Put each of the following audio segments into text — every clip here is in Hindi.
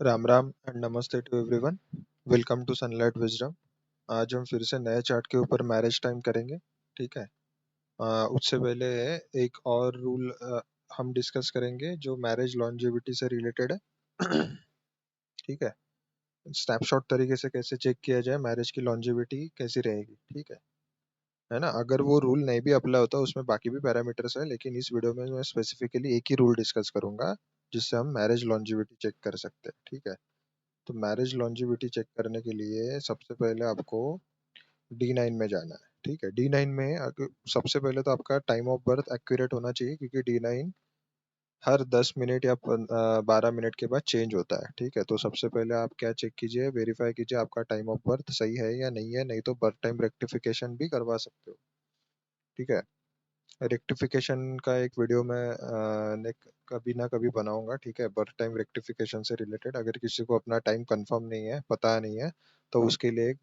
Ram Ram and namaste to everyone. Welcome to Sunlight Wisdom. आज हम फिर से नए चार्ट के ऊपर मैरिज टाइम करेंगे। ठीक है। उससे पहले एक और रूल हम डिस्कस करेंगे जो मैरिज लॉन्जेविटी से रिलेटेड है। ठीक है। स्नैपशॉट तरीके से कैसे चेक किया जाए मैरिज की लॉन्जेविटी कैसी रहेगी। ठीक है ना। अगर वो रूल नहीं भी अप्लाई होता उसमें बाकी भी पैरामीटर्स है, लेकिन इस वीडियो में मैं स्पेसिफिकली एक ही रूल डिस्कस करूंगा जिससे हम मैरिज लॉन्जेविटी चेक कर सकते हैं। ठीक है। तो मैरिज लॉन्जिविटी चेक करने के लिए सबसे पहले आपको D9 में जाना है। ठीक है। D9 में सबसे पहले तो आपका टाइम ऑफ बर्थ एक्यूरेट होना चाहिए, क्योंकि D9 हर 10 मिनट या 12 मिनट के बाद चेंज होता है। ठीक है। तो सबसे पहले आप क्या चेक कीजिए, वेरीफाई कीजिए आपका टाइम ऑफ बर्थ सही है या नहीं है, नहीं तो बर्थ टाइम रेक्टिफिकेशन भी करवा सकते हो। ठीक है। रेक्टिफिकेशन का एक वीडियो मैं कभी ना कभी बनाऊंगा। ठीक है। बर्थ टाइम रेक्टिफिकेशन से रिलेटेड अगर किसी को अपना टाइम कंफर्म नहीं है, पता नहीं है, तो उसके लिए एक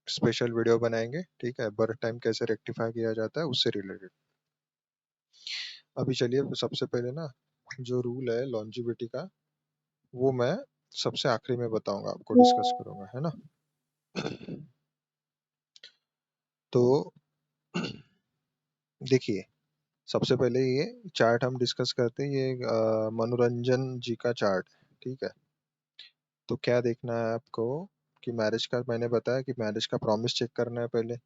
स्पेशल वीडियो बनाएंगे। ठीक है। बर्थ टाइम कैसे रेक्टिफाई किया जाता है उससे रिलेटेड। अभी चलिए सबसे पहले ना जो रूल है लॉन्जिविटी का वो मैं सबसे आखिरी में बताऊंगा, आपको डिस्कस करूंगा, है ना। तो देखिए, सबसे पहले ये चार्ट हम डिस्कस करते हैं। ये मनोरंजन जी का चार्ट है। ठीक है। तो क्या देखना है आपको कि मैरिज का मैंने बताया कि मैरिज का प्रॉमिस चेक करना है पहले।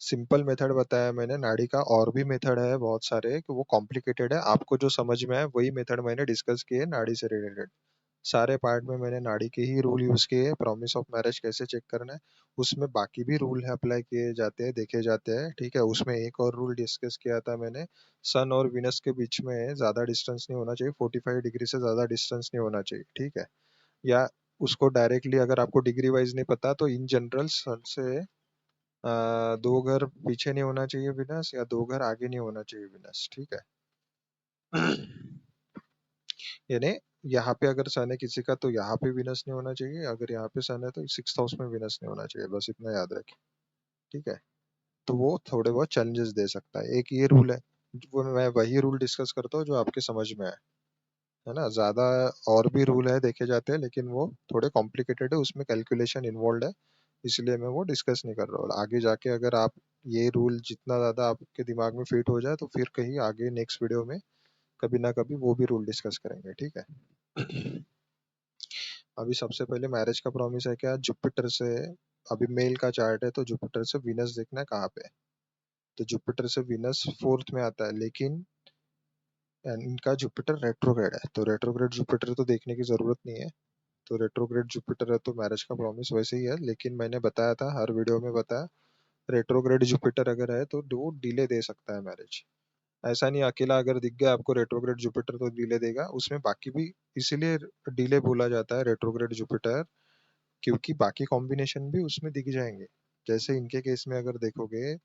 सिंपल मेथड बताया मैंने नाड़ी का, और भी मेथड है बहुत सारे कि वो कॉम्प्लिकेटेड है। आपको जो समझ में आए वही मेथड मैंने डिस्कस किए नाड़ी से रिलेटेड। सारे पार्ट में मैंने नाड़ी के ही रूल यूज किए। प्रॉमिस ऑफ मैरिज कैसे चेक करना है उसमें बाकी भी रूल है, अप्लाई किए जाते हैं, देखे जाते हैं। ठीक है। उसमें एक और रूल डिस्कस किया था मैंने, सन और विनस के बीच में ज्यादा डिस्टेंस नहीं होना चाहिए, 45 डिग्री से ज्यादा डिस्टेंस नहीं होना चाहिए। ठीक है। या उसको डायरेक्टली अगर आपको डिग्री वाइज नहीं पता तो इन जनरल सन से 2 घर पीछे नहीं होना चाहिए विनस, या 2 घर आगे नहीं होना चाहिए विनस। ठीक है। यानी यहाँ पे अगर सन है किसी का तो यहाँ पे विनस नहीं होना चाहिए, अगर यहाँ पे सन है तो 6th हाउस में विनस नहीं होना चाहिए, बस इतना याद रखें। ठीक है। तो वो थोड़े बहुत चैलेंजेस दे सकता है। एक ये रूल है, वो मैं वही रूल डिस्कस करता हूँ जो आपके समझ में है ना। ज्यादा और भी रूल है देखे जाते हैं, लेकिन वो थोड़े कॉम्प्लिकेटेड है, उसमें कैलकुलेशन इन्वॉल्व है, इसलिए मैं वो डिस्कस नहीं कर रहा हूँ। आगे जाके अगर आप ये रूल जितना ज्यादा आपके दिमाग में फिट हो जाए तो फिर कहीं आगे नेक्स्ट वीडियो में कभी ना कभी वो भी रूल डिस्कस करेंगे। ठीक है। अभी सबसे पहले मैरिज का प्रॉमिस है क्या, जुपिटर से। अभी मेल का चार्ट है तो जुपिटर से वीनस देखना है कहाँ पे है। तो जुपिटर से वीनस फोर्थ में आता है, लेकिन इनका जुपिटर रेट्रोग्रेड है, तो रेट्रोग्रेड जुपिटर तो देखने की जरूरत नहीं है। तो रेट्रोग्रेड जुपिटर है तो मैरिज का प्रॉमिस वैसे ही है, लेकिन मैंने बताया था हर वीडियो में बताया, रेट्रोग्रेड जुपिटर अगर है तो वो डिले दे सकता है मैरिज। ऐसा नहीं अकेला अगर दिख गया आपको रेट्रोग्रेड जुपिटर तो डिले देगा, उसमें बाकी भी इसीलिए डिले बोला जाता है रेट्रोग्रेड जुपिटर, क्योंकि बाकी कॉम्बिनेशन भी उसमें दिख जाएंगे। जैसे इनके केस में अगर देखोगे,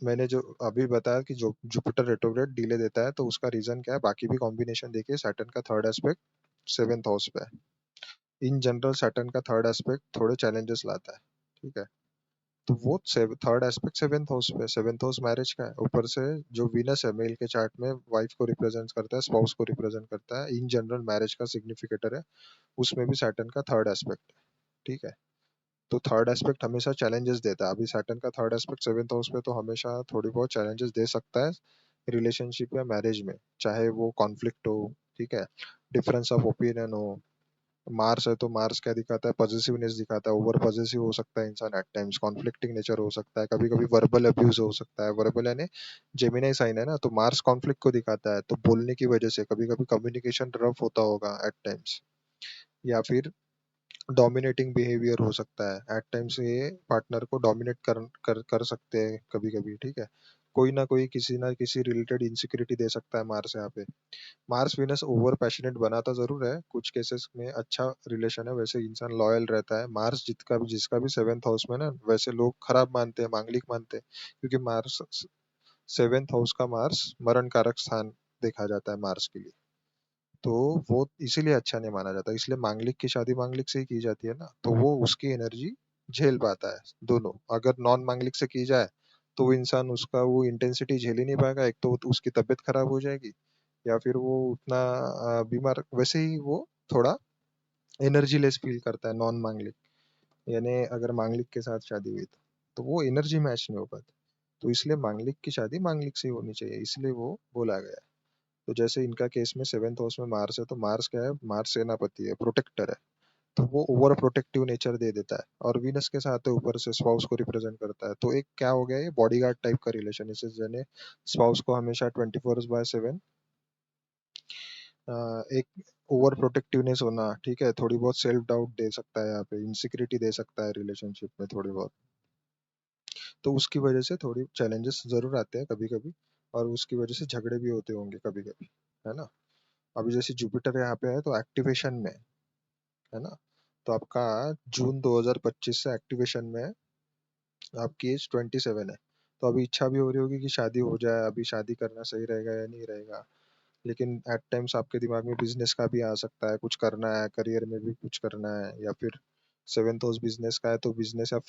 मैंने जो अभी बताया कि जो जुपिटर रेट्रोग्रेड डिले देता है तो उसका रीजन क्या है, बाकी भी कॉम्बिनेशन देखिए। सैटर्न का थर्ड एस्पेक्ट 7th हाउस पे है। इन जनरल सैटर्न का थर्ड एस्पेक्ट थोड़े चैलेंजेस लाता है। ठीक है। तो वो थर्ड एस्पेक्ट 7th हाउस पे, 7th हाउस मैरिज का है। ऊपर से जो वीनस है मेल के चार्ट में वाइफ को रिप्रेजेंट करता है, स्पाउस को रिप्रेजेंट करता है, इन जनरल मैरिज का सिग्निफिकेटर है, उसमें भी सैटर्न का थर्ड एस्पेक्ट है। ठीक है। तो थर्ड एस्पेक्ट हमेशा चैलेंजेस देता है। अभी सैटर्न का थर्ड एस्पेक्ट 7th हाउस पे तो हमेशा थोड़ी बहुत चैलेंजेस दे सकता है रिलेशनशिप या मैरिज में, चाहे वो कॉन्फ्लिक्ट हो। ठीक है। डिफरेंस ऑफ ओपिनियन हो। मार्स है तो मार्स क्या दिखाता है, पॉजिटिवनेस दिखाता है, ओवर पॉजिटिव हो सकता है इंसान एट टाइम्स, कॉन्फ्लिक्टिंग नेचर हो सकता है, कभी कभी वर्बल अब्यूज हो सकता है। वर्बल यानी जेमिनी साइन है ना, तो मार्स कॉन्फ्लिक्ट को दिखाता है, तो बोलने की वजह से कभी कभी कम्युनिकेशन रफ होता होगा एट टाइम्स। या फिर डोमिनेटिंग बिहेवियर हो सकता है एट टाइम्स, ये पार्टनर को डोमिनेट कर सकते हैं कभी कभी। ठीक है। कोई ना किसी रिलेटेड इनसिक्योरिटी दे सकता है मार्स यहाँ पे। मार्स वीनस ओवर पैशनेट बनाता जरूर है, कुछ केसेस में अच्छा रिलेशन है, वैसे इंसान लॉयल रहता है। मार्स जिसका भी 7th हाउस में ना, वैसे लोग खराब मानते हैं, मांगलिक मानते हैं, क्योंकि मार्स 7th हाउस का मार्स मरण कारक स्थान देखा जाता है मार्स के लिए। तो वो इसीलिए अच्छा नहीं माना जाता, इसलिए मांगलिक की शादी मांगलिक से ही की जाती है ना, तो वो उसकी एनर्जी झेल पाता है दोनों। अगर नॉन मांगलिक से की जाए तो वो इंसान उसका वो इंटेंसिटी झेल ही नहीं पाएगा, एक तो उसकी तबीयत खराब हो जाएगी, या फिर वो उतना बीमार, वैसे ही वो थोड़ा एनर्जी लेस फील करता है नॉन मांगलिक, यानी अगर मांगलिक के साथ शादी हुई तो वो एनर्जी मैच नहीं हो पाती। तो इसलिए मांगलिक की शादी मांगलिक से ही होनी चाहिए, इसलिए वो बोला गया है। तो जैसे इनका केस में सेवेंथ हाउस में मार्स है, तो मार्स क्या है, मार्स सेनापति है, प्रोटेक्टर है, तो वो ओवर प्रोटेक्टिव नेचर दे देता है। और वीनस के साथ है ऊपर से, स्पाउस को रिप्रेजेंट करता है, तो एक क्या हो गया, ये बॉडीगार्ड टाइप का रिलेशन, इसे जने स्पाउस को हमेशा 24/7 एक ओवर प्रोटेक्टिवनेस होना, ठीक है, थोड़ी बहुत सेल्फ डाउट दे सकता है, यहाँ पे इनसिक्योरिटी दे सकता है रिलेशनशिप में थोड़ी बहुत। तो उसकी वजह से थोड़ी चैलेंजेस जरूर आते हैं कभी कभी, और उसकी वजह से झगड़े भी होते होंगे कभी कभी, है ना। अभी जैसे जुपिटर यहाँ पे है तो एक्टिवेशन में है ना, तो आपका जून 2025 से एक्टिवेशन में है, आपकी एज 27 है। तो अभी इच्छा भी हो रही होगी कि शादी हो जाए, अभी शादी करना सही रहेगा या नहीं रहेगा। लेकिन एट टाइम्स आपके दिमाग में बिजनेस का भी आ सकता है, कुछ करना है करियर में भी कुछ करना है, या फिर सेवेंथ हाउस बिजनेस का है तो बिजनेस या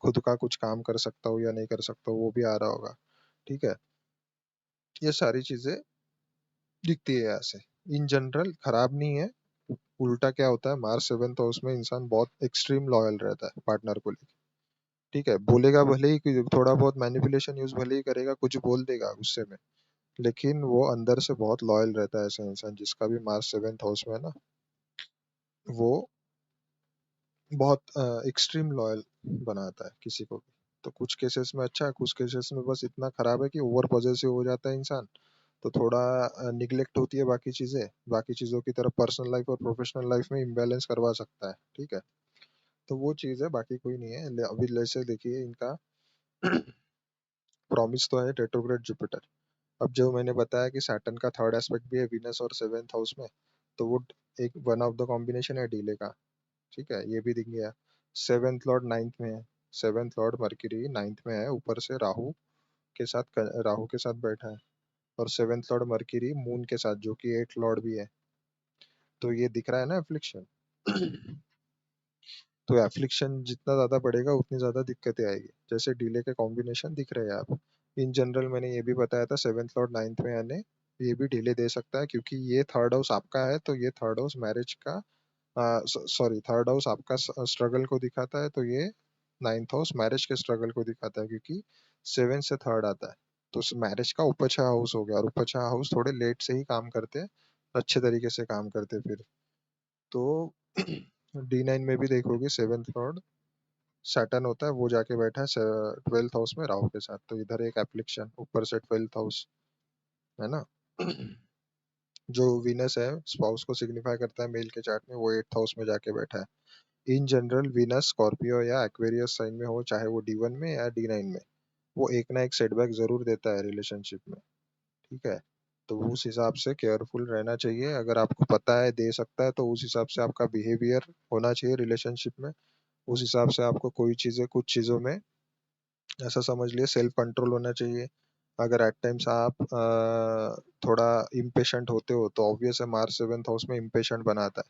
खुद का कुछ काम कर सकता हूँ या नहीं कर सकता हूँ, वो भी आ रहा होगा। ठीक है, ये सारी चीजें दिखती है यहाँ से। इन जनरल खराब नहीं है। उल्टा क्या होता है, मार्स सेवेंथ हाउस में इंसान बहुत एक्सट्रीम लॉयल रहता है पार्टनर को लेकर। ठीक है, बोलेगा भले ही कि थोड़ा बहुत मैनिपुलेशन यूज भले ही करेगा, कुछ बोल देगा गुस्से में, लेकिन वो अंदर से बहुत लॉयल रहता है। ऐसा इंसान जिसका भी मार्स सेवेंथ हाउस में है ना, वो बहुत एक्सट्रीम लॉयल बनाता है किसी को भी। तो कुछ केसेस में अच्छा है, कुछ केसेस में बस इतना खराब है कि ओवर पॉजेसिव हो जाता है इंसान, तो थोड़ा निग्लेक्ट होती है बाकी चीजें, बाकी चीजों की तरफ पर्सनल लाइफ और प्रोफेशनल लाइफ में इम्बैलेंस करवा सकता है। ठीक है, तो वो चीज है, बाकी कोई नहीं है। अभी जैसे देखिए इनका प्रॉमिस तो है रेट्रोग्रेड जुपिटर। अब जो मैंने बताया कि सैटर्न का थर्ड एस्पेक्ट भी है वीनस और सेवेंथ हाउस में, तो वो एक वन ऑफ द कॉम्बिनेशन है डीले का। ठीक है, ये भी दिख गया। सेवेंथ लॉर्ड नाइन्थ में है, सेवेंथ लॉर्ड मर्क्यूरी नाइन्थ में है, ऊपर से राहु के साथ बैठा है। और सेवेंथ लॉर्ड मर्क्यूरी मून के साथ, जो कि एट लॉर्ड भी है। तो ये दिख रहा है ना एफ्लिक्शन। तो एफ्लिक्शन जितना ज्यादा बढ़ेगा उतनी ज्यादा दिक्कतें आएगी, जैसे डीले के कॉम्बिनेशन दिख रहे हैं आप। इन जनरल मैंने ये भी बताया था, सेवेंथ लॉर्ड नाइन्थ में आने ये भी डिले दे सकता है, क्योंकि ये थर्ड हाउस आपका है, तो ये थर्ड हाउस मैरिज का, सॉरी थर्ड हाउस आपका स्ट्रगल को दिखाता है, तो ये नाइन्थ हाउस मैरिज के स्ट्रगल को दिखाता है, क्योंकि सेवन से थर्ड आता है। तो मैरिज का उपचा हाउस हो गया, और उपचा हाउस थोड़े लेट से ही काम करते हैं, अच्छे तरीके से काम करते हैं फिर। तो D9 में भी देखोगे सेवेंथ लॉर्ड सैटर्न होता है, वो जाके बैठा है ट्वेल्थ हाउस में राहु के साथ, तो इधर एक एप्लीकेशन ऊपर से ट्वेल्थ हाउस, है ना। जो वीनस है स्पाउस को सिग्निफाई करता है मेल के चार्ट में, वो एट्थ हाउस में जाके बैठा है। इन जनरल वीनस स्कॉर्पियो या एक्वेरियस साइन में हो, चाहे वो D1 में या D9 में, वो एक ना एक सेटबैक जरूर देता है रिलेशनशिप में। ठीक है, तो उस हिसाब से केयरफुल रहना चाहिए। अगर आपको पता है दे सकता है, तो उस हिसाब से आपका बिहेवियर होना चाहिए रिलेशनशिप में। उस हिसाब से आपको कोई चीजें, कुछ चीजों में ऐसा समझ लिए सेल्फ कंट्रोल होना चाहिए। अगर एट टाइम्स आप थोड़ा इम्पेशेंट होते हो, तो ऑब्वियस है मार्स सेवेंथ हाउस में इम्पेशेंट बनाता है।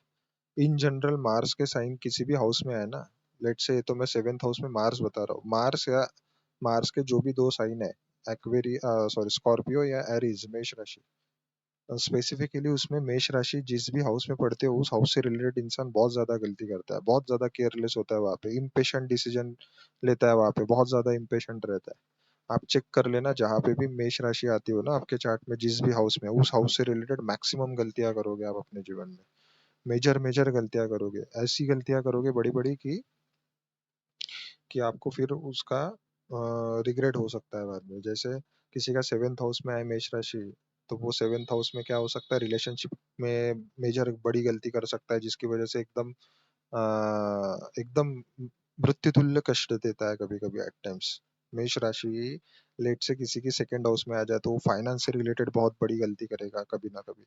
इन जनरल मार्स के साइन किसी भी हाउस में है ना, लेट से, तो मैं सेवेंथ हाउस में मार्स बता रहा हूँ, मार्स या मार्स के जो भी दो साइन है, एक्वेरी सॉरी स्कॉर्पियो या एरीज मेष राशि, स्पेसिफिकली उसमें मेष राशि जिस भी हाउस में पढ़ते हो, उस हाउस से रिलेटेड इंसान बहुत ज्यादा गलती करता है, बहुत ज्यादा केयरलेस होता है वहां पे, इम्पेशेंट डिसीजन लेता है वहां पे, बहुत ज्यादा इम्पेशेंट रहता है। आप चेक कर लेना, जहाँ पे भी मेष राशि आती हो ना आपके चार्ट में, जिस भी हाउस में, उस हाउस से रिलेटेड मैक्सिमम गलतियां करोगे आप अपने जीवन में। मेजर मेजर गलतियां करोगे, ऐसी गलतियां करोगे बड़ी बड़ी कि आपको फिर उसका रिग्रेट हो सकता है बाद में। जैसे किसी का सेवेंथ हाउस में है मेष राशि, तो वो सेवेंथ हाउस में क्या हो सकता है, रिलेशनशिप में मेजर बड़ी गलती कर सकता है, जिसकी वजह से एकदम मृत्यु तुल्य कष्ट देता है कभी कभी एट टाइम्स। मेष राशि लेट से किसी की सेकंड हाउस में आ जाए, तो वो फाइनेंस से रिलेटेड बहुत बड़ी गलती करेगा कभी ना कभी,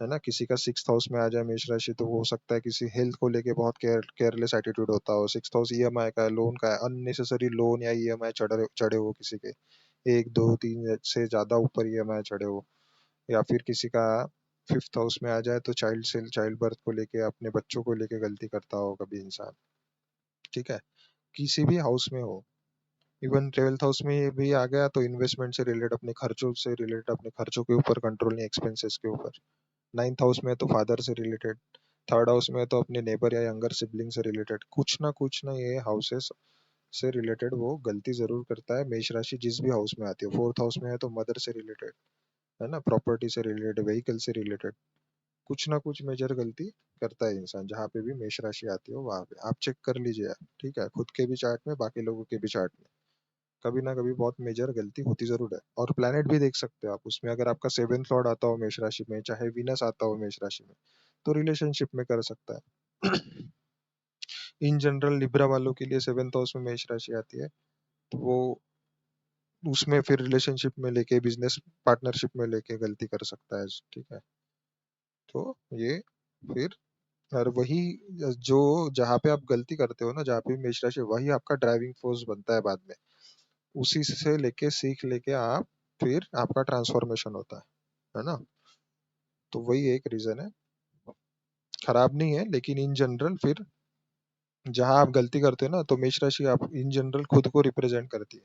है ना। किसी का सिक्स्थ हाउस में आ जाए मेष राशि, तो हो सकता है किसी हेल्थ को लेके बहुत केयरलेस एटीट्यूड होता हो। सिक्स्थ हाउस ईएमआई का है, लोन का है, अननेसेसरी लोन या ईएमआई चढ़े चढ़े हो किसी के, एक दो तीन से ज्यादा ऊपर ईएमआई चढ़े हो। या फिर किसी का फिफ्थ हाउस में आ जाए, तो चाइल्ड बर्थ को लेके, अपने बच्चों को लेके गलती करता हो कभी इंसान। ठीक है, किसी भी हाउस में हो। इवन ट्वेल्थ हाउस में भी आ गया, तो इन्वेस्टमेंट से रिलेटेड, अपने खर्चों से रिलेटेड, अपने खर्चों के ऊपर कंट्रोल नहीं, एक्सपेंसेस के ऊपर। नाइन्थ हाउस में है तो फादर से रिलेटेड, थर्ड हाउस में तो अपने नेबर या यंगर सिबलिंग से रिलेटेड कुछ ना ये हाउसेस से रिलेटेड वो गलती जरूर करता है। मेष राशि जिस भी हाउस में आती है, फोर्थ हाउस में है तो मदर से रिलेटेड, है ना, प्रॉपर्टी से रिलेटेड, व्हीकल से रिलेटेड कुछ ना कुछ मेजर गलती करता है इंसान। जहाँ पे भी मेष राशि आती है वहां पे आप चेक कर लीजिए आप, ठीक है, खुद के भी चार्ट में, बाकी लोगों के भी चार्ट में कभी ना कभी बहुत मेजर गलती होती जरूर है। और प्लैनेट भी देख सकते हो आप उसमें, अगर आपका सेवेंथ लॉर्ड आता हो मेष राशि में, चाहे वीनस आता हो मेष राशि में, तो रिलेशनशिप में कर सकता है। इन जनरल लिब्रा वालों के लिए सेवेंथ हाउस में मेष राशि आती है तो वो उसमें फिर रिलेशनशिप में लेके, बिजनेस पार्टनरशिप में लेके गलती कर सकता है, ठीक है। तो ये फिर, और वही जो, जहाँ पे आप गलती करते हो ना, जहाँ पे मेष राशि, वही आपका ड्राइविंग फोर्स बनता है बाद में। उसी से लेके सीख लेके आप फिर आपका ट्रांसफॉर्मेशन होता है ना। तो वही एक रीजन है, खराब नहीं है, लेकिन इन जनरल फिर जहाँ आप गलती करते हो ना, तो मेष राशि आप इन जनरल खुद को रिप्रेजेंट करती है।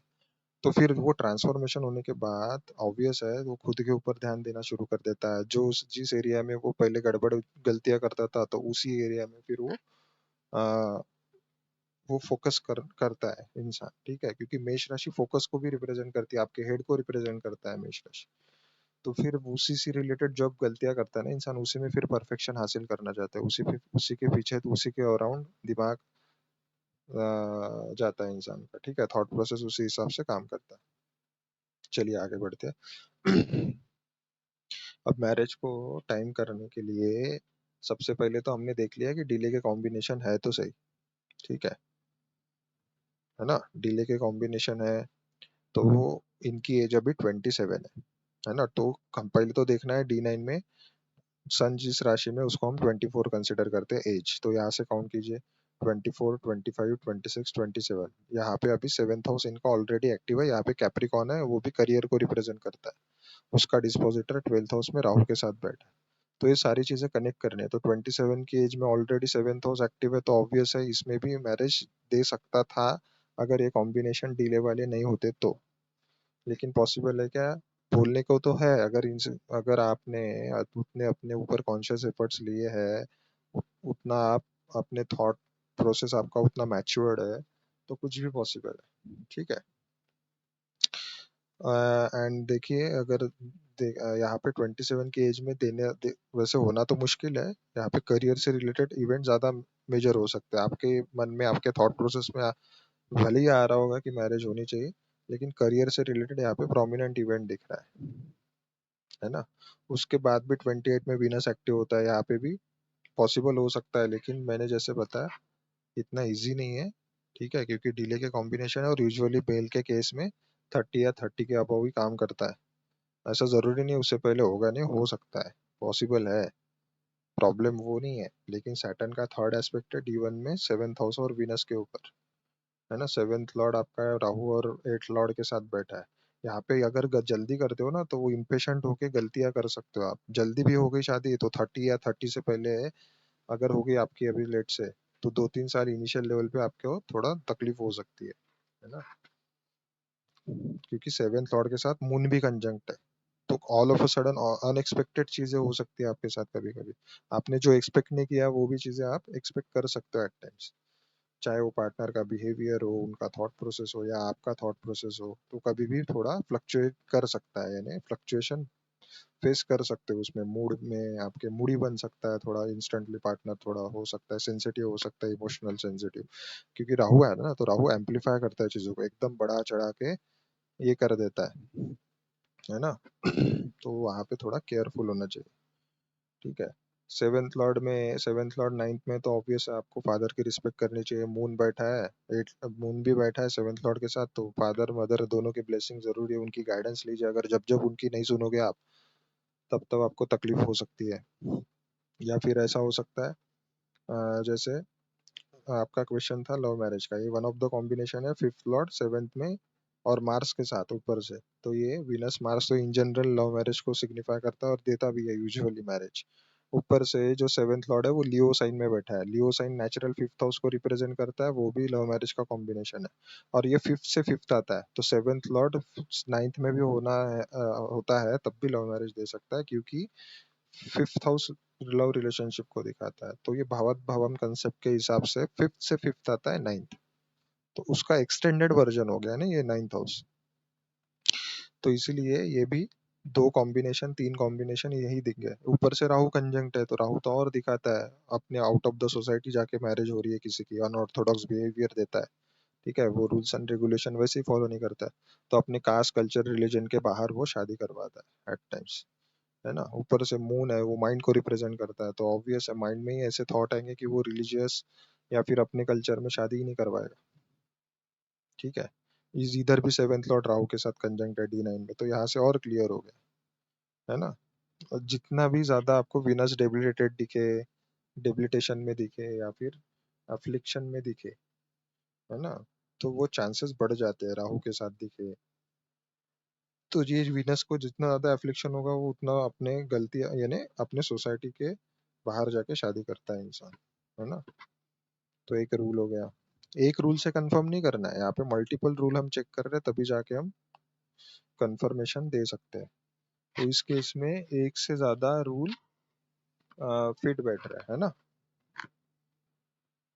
तो फिर वो ट्रांसफॉर्मेशन होने के बाद ऑब्वियस है वो खुद के ऊपर ध्यान देना शुरू कर देता है। जो जिस एरिया में वो पहले गड़बड़ गलतियां करता था, तो उसी एरिया में फिर आ, वो फोकस करता है इंसान, ठीक है, क्योंकि मेष राशि फोकस को भी रिप्रेजेंट करती है, आपके हेड को रिप्रेजेंट करता है मेष राशि। तो फिर उसी से रिलेटेड जब गलतियां करता है ना इंसान, उसी में फिर परफेक्शन हासिल करना चाहता है, उसी के पीछे, तो उसी के अराउंड दिमाग जाता है इंसान का, ठीक है, थॉट प्रोसेस उसी हिसाब से काम करता है। चलिए आगे बढ़ते हैं। अब मैरिज को टाइम करने के लिए सबसे पहले तो हमने देख लिया कि डिले के कॉम्बिनेशन है तो सही, ठीक है ना, डिले के कॉम्बिनेशन है, तो वो इनकी एज अभी 27 है ना। तो हम पहले तो देखना है D9 में सन जिस राशि में, उसको हम 24 कंसिडर करते हैं एज। तो यहाँ से काउंट कीजिए, 24, 25, 26, 27, यहाँ पे अभी सेवेंथ हाउस इनका ऑलरेडी एक्टिव है। यहाँ पे कैप्रिकॉन है, वो भी करियर को रिप्रेजेंट करता है, उसका डिस्पोजिटर 12th हाउस में राहु के साथ बैठा है। तो ये सारी चीजें कनेक्ट करनी है। तो 27 की एज में ऑलरेडी सेवेंथ हाउस एक्टिव है, तो ऑब्वियस है इसमें भी मैरिज दे सकता था, अगर ये कॉम्बिनेशन डिले वाले नहीं होते तो। लेकिन पॉसिबल है क्या? बोलने को तो है, अगर इनसे, अगर आपने उतने अपने ऊपर कॉन्शियस एफर्ट्स लिए हैं, उतना आप अपने थॉट प्रोसेस आपका उतना मैच्योर्ड है, तो कुछ भी पॉसिबल है, ठीक है। एंड देखिए, अगर यहाँ पे 27 की एज में वैसे होना तो मुश्किल है। यहाँ पे करियर से रिलेटेड इवेंट ज्यादा मेजर हो सकते हैं आपके मन में, आपके थॉट प्रोसेस में भले ही आ रहा होगा कि मैरिज होनी चाहिए, लेकिन करियर से रिलेटेड यहाँ पे प्रोमिनेंट इवेंट दिख रहा है ना। उसके बाद भी 28 में वीनस एक्टिव होता है, यहाँ पे भी पॉसिबल हो सकता है, लेकिन मैंने जैसे बताया इतना इजी नहीं है, ठीक है, क्योंकि डिले के कॉम्बिनेशन है, और यूजुअली बेल के केस में 30 या 30 के अबव ही काम करता है। ऐसा जरूरी नहीं उससे पहले होगा, नहीं हो सकता है, पॉसिबल है, प्रॉब्लम वो नहीं है। लेकिन सैटर्न का थर्ड एस्पेक्ट है D1 में सेवेंथ हाउस और वीनस के ऊपर, है ना। सेवेंथ लॉर्ड आपका राहु और एट लॉर्ड के साथ बैठा है। यहाँ पे अगर जल्दी करते हो ना, तो वो इम्पेशेंट होके गलतियां कर सकते हो आप। जल्दी भी हो गई शादी तो 30 या 30 से पहले अगर हो गई आपकी अभी लेट से, तो 2-3 साल इनिशियल लेवल पे आपको थोड़ा तकलीफ हो सकती है ना, क्योंकि सेवेंथ लॉर्ड के साथ मून भी कंजंक्ट है। तो all of a sudden unexpected चीजें हो सकती है आपके साथ, कभी कभी आपने जो एक्सपेक्ट नहीं किया वो भी चीजें आप एक्सपेक्ट कर सकते हो एट टाइम्स। चाहे वो पार्टनर का बिहेवियर हो, उनका थॉट प्रोसेस हो, या आपका थॉट प्रोसेस हो, तो कभी भी थोड़ा फ्लक्चुएट कर सकता है, यानी फ्लक्चुएशन फेस कर सकते हो उसमें। मूड में आपके मूडी बन सकता है थोड़ा इंस्टेंटली, पार्टनर थोड़ा हो सकता है सेंसिटिव, हो सकता है इमोशनल सेंसिटिव, क्योंकि राहु है ना, तो राहु एम्पलीफाई करता है चीजों को, एकदम बढ़ा चढ़ा के ये कर देता है ना। तो वहां पे थोड़ा केयरफुल होना चाहिए, ठीक है। सेवेंथ लॉर्ड नाइन्थ में, तो ऑब्वियस है आपको फादर की रिस्पेक्ट करनी चाहिए। मून बैठा है, एट मून भी बैठा है सेवेंथ लॉर्ड के साथ, तो फादर मदर दोनों की ब्लेसिंग जरूरी है, उनकी गाइडेंस लीजिए। अगर जब जब उनकी नहीं सुनोगे आप, तब तब आपको तकलीफ हो सकती है। या फिर ऐसा हो सकता है, जैसे आपका क्वेश्चन था लव मैरिज का, ये वन ऑफ द कॉम्बिनेशन है, फिफ्थ लॉर्ड सेवेंथ में और मार्स के साथ ऊपर से। तो ये विनस मार्स तो इन जनरल लव मैरिज को सिग्निफाई करता है और देता भी है यूजुअली मैरिज। ऊपर से जो सेवेंथ लॉर्ड है वो लियो साइन में बैठा है, लियो साइन नेचुरल फिफ्थ हाउस को रिप्रेजेंट करता है, वो भी लव मैरिज का कॉम्बिनेशन है। और ये फिफ्थ से फिफ्थ आता है, तो सेवेंथ लॉर्ड नाइन्थ में भी होता है तब भी लव मैरिज दे सकता है, क्योंकि फिफ्थ हाउस लव रिलेशनशिप को दिखाता है, तो ये भावत भावम कंसेप्ट के हिसाब से फिफ्थ से फिफ्थ आता है नाइन्थ, तो उसका एक्सटेंडेड वर्जन हो गया ना ये नाइन्थ हाउस। तो इसीलिए ये भी दो कॉम्बिनेशन, तीन कॉम्बिनेशन यही दिख गए। ऊपर से राहु कंजंक्ट है, तो राहु तो और दिखाता है अपने आउट ऑफ द सोसाइटी जाके मैरिज हो रही है किसी की, अनऑर्थोडॉक्स बिहेवियर देता है, ठीक है, वो रूल्स एंड रेगुलेशन वैसे ही फॉलो नहीं करता है, तो अपने कास्ट कल्चर रिलीजन के बाहर वो शादी करवाता है एट टाइम्स, है ना। ऊपर से मून है, वो माइंड को रिप्रेजेंट करता है, तो ऑब्वियस है माइंड में ही ऐसे थॉट आएंगे कि वो रिलीजियस या फिर अपने कल्चर में शादी ही नहीं करवाएगा, ठीक है। इज इधर भी सेवेंथ लॉर्ड राहु के साथ कंजंक्ट है D9 में, तो यहाँ से और क्लियर हो गया, है ना। और जितना भी ज्यादा आपको विनस डेबिलिटेटेड दिखे, डेबिलिटेशन में दिखे या फिर अफ्लिक्शन में दिखे, है ना, तो वो चांसेस बढ़ जाते हैं राहु के साथ दिखे। तो ये विनस को जितना ज्यादा एफ्लिक्शन होगा वो उतना अपने गलती यानी अपने सोसाइटी के बाहर जाके शादी करता है इंसान, है ना। तो एक रूल हो गया। एक रूल से कंफर्म नहीं करना है, यहाँ पे मल्टीपल रूल हम चेक कर रहे हैं तभी जाके हम कंफर्मेशन दे सकते हैं। तो इस केस में एक से ज्यादा रूल फिट बैठ रहा है ना,